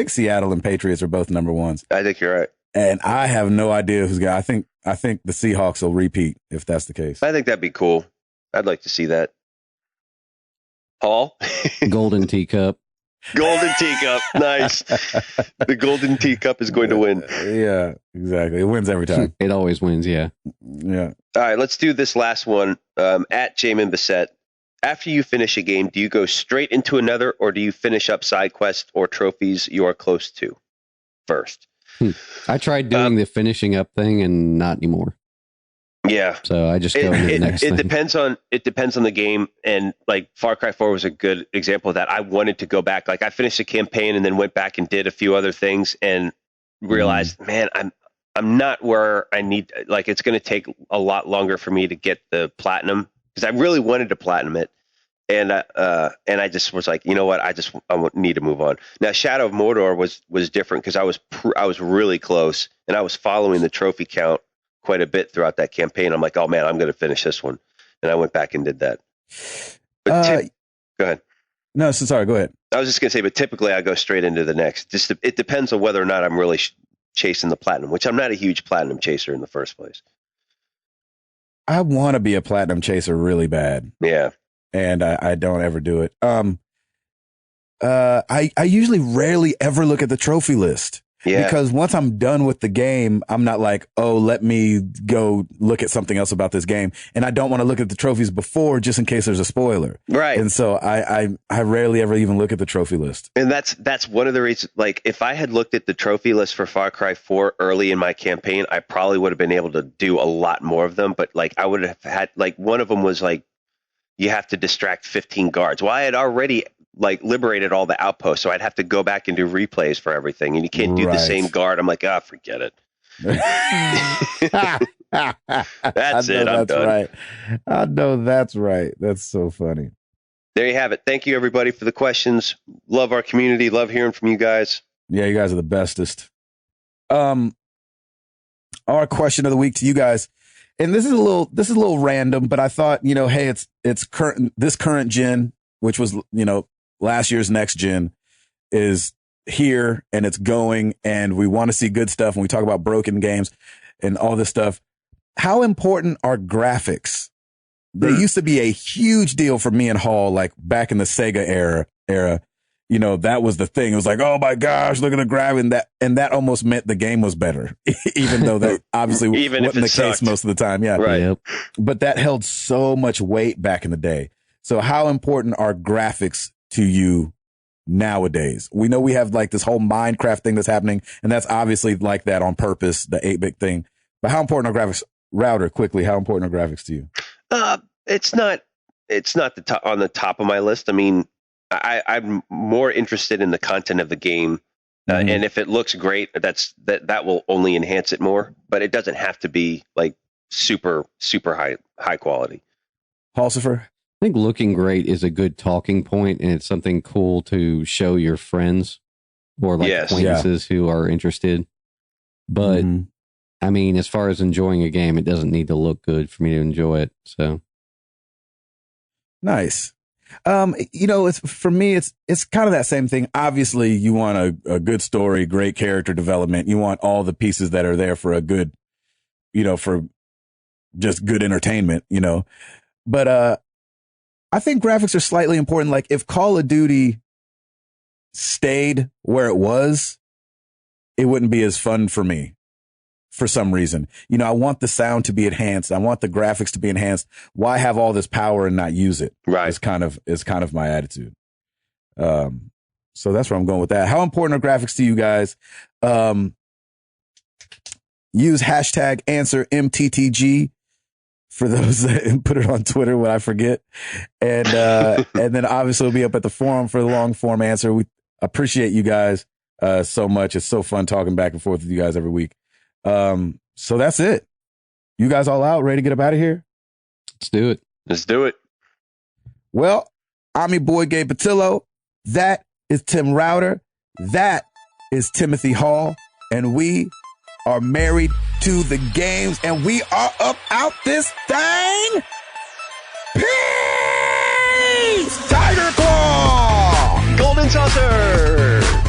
Speaker 1: Seattle and Patriots are both number ones.
Speaker 2: I think you're right.
Speaker 1: And I have no idea who's got. I think the Seahawks will repeat if that's the case.
Speaker 2: I think that'd be cool. I'd like to see that. Paul?
Speaker 3: Golden teacup.
Speaker 2: Golden teacup. Nice. The golden teacup is going to win.
Speaker 1: Yeah, exactly. It wins every time.
Speaker 3: It always wins. Yeah.
Speaker 1: Yeah.
Speaker 2: All right, let's do this last one. At Jamin Bissett. After you finish a game, do you go straight into another, or do you finish up side quests or trophies you are close to first?
Speaker 3: I tried doing the finishing up thing and not anymore.
Speaker 2: Yeah.
Speaker 3: So I just go into the next thing.
Speaker 2: It depends on the game. And like Far Cry 4 was a good example of that. I wanted to go back. Like I finished the campaign and then went back and did a few other things and realized, man, I'm not where I need, like, it's going to take a lot longer for me to get the platinum because I really wanted to platinum it. And I just was like, you know what? I need to move on. Now, Shadow of Mordor was different because I was really close and I was following the trophy count quite a bit throughout that campaign. I'm like, oh man, I'm going to finish this one, and I went back and did that. But go ahead.
Speaker 1: No, so sorry. Go ahead.
Speaker 2: I was just going to say, but typically I go straight into the next. Just it depends on whether or not I'm really chasing the platinum, which I'm not a huge platinum chaser in the first place.
Speaker 1: I want to be a platinum chaser really bad.
Speaker 2: Yeah.
Speaker 1: And I don't ever do it. I usually rarely ever look at the trophy list. Yeah. Because once I'm done with the game, I'm not like, oh, let me go look at something else about this game. And I don't want to look at the trophies before just in case there's a spoiler.
Speaker 2: Right.
Speaker 1: And so I rarely ever even look at the trophy list.
Speaker 2: And that's one of the reasons, like if I had looked at the trophy list for Far Cry 4 early in my campaign, I probably would have been able to do a lot more of them. But like I would have had, like one of them was like, you have to distract 15 guards. Well, I had already like liberated all the outposts, so I'd have to go back and do replays for everything, and you can't do the same guard. I'm like, forget it. That's it. I'm done.
Speaker 1: Right. I know that's right. That's so funny.
Speaker 2: There you have it. Thank you, everybody, for the questions. Love our community. Love hearing from you guys.
Speaker 1: Yeah, you guys are the bestest. Our question of the week to you guys, and this is a little random, but I thought, hey, it's current gen, which was, last year's next gen, is here and it's going, and we want to see good stuff. When we talk about broken games and all this stuff, how important are graphics? They used to be a huge deal for me and Hall, like back in the Sega era. That was the thing. It was like, oh my gosh, look at the graphic, and that almost meant the game was better, even though that obviously wasn't the case most of the time. Yeah,
Speaker 2: right. Yep.
Speaker 1: But that held so much weight back in the day. So how important are graphics to you nowadays? We know we have like this whole Minecraft thing that's happening, and that's obviously like that on purpose, the 8-bit thing. But how important are graphics? Router, quickly, how important are graphics to you?
Speaker 2: It's not on the top of my list. I mean, I'm more interested in the content of the game, and if it looks great, that will only enhance it more. But it doesn't have to be like super high quality.
Speaker 1: Pulsifer?
Speaker 3: I think looking great is a good talking point, and it's something cool to show your friends or like acquaintances who are interested. But I mean, as far as enjoying a game, it doesn't need to look good for me to enjoy it. So
Speaker 1: nice. It's for me, it's kind of that same thing. Obviously, you want a good story, great character development. You want all the pieces that are there for a good, for just good entertainment, But I think graphics are slightly important. Like if Call of Duty stayed where it was, it wouldn't be as fun for me for some reason. I want the sound to be enhanced. I want the graphics to be enhanced. Why have all this power and not use it?
Speaker 2: Right.
Speaker 1: It's kind of my attitude. So that's where I'm going with that. How important are graphics to you guys? Use hashtag answer MTTG for those that put it on Twitter when I forget. And then obviously we'll be up at the forum for the long form answer. We appreciate you guys so much. It's so fun talking back and forth with you guys every week. So that's it. You guys all out, ready to get up out of here?
Speaker 3: Let's do it.
Speaker 2: Let's do it.
Speaker 1: Well, I'm your boy Gabe Patillo. That is Tim Router. That is Timothy Hall. And we are married to the games. And we are up out this thing. Peace! Tiger Claw!
Speaker 2: Golden Saucer!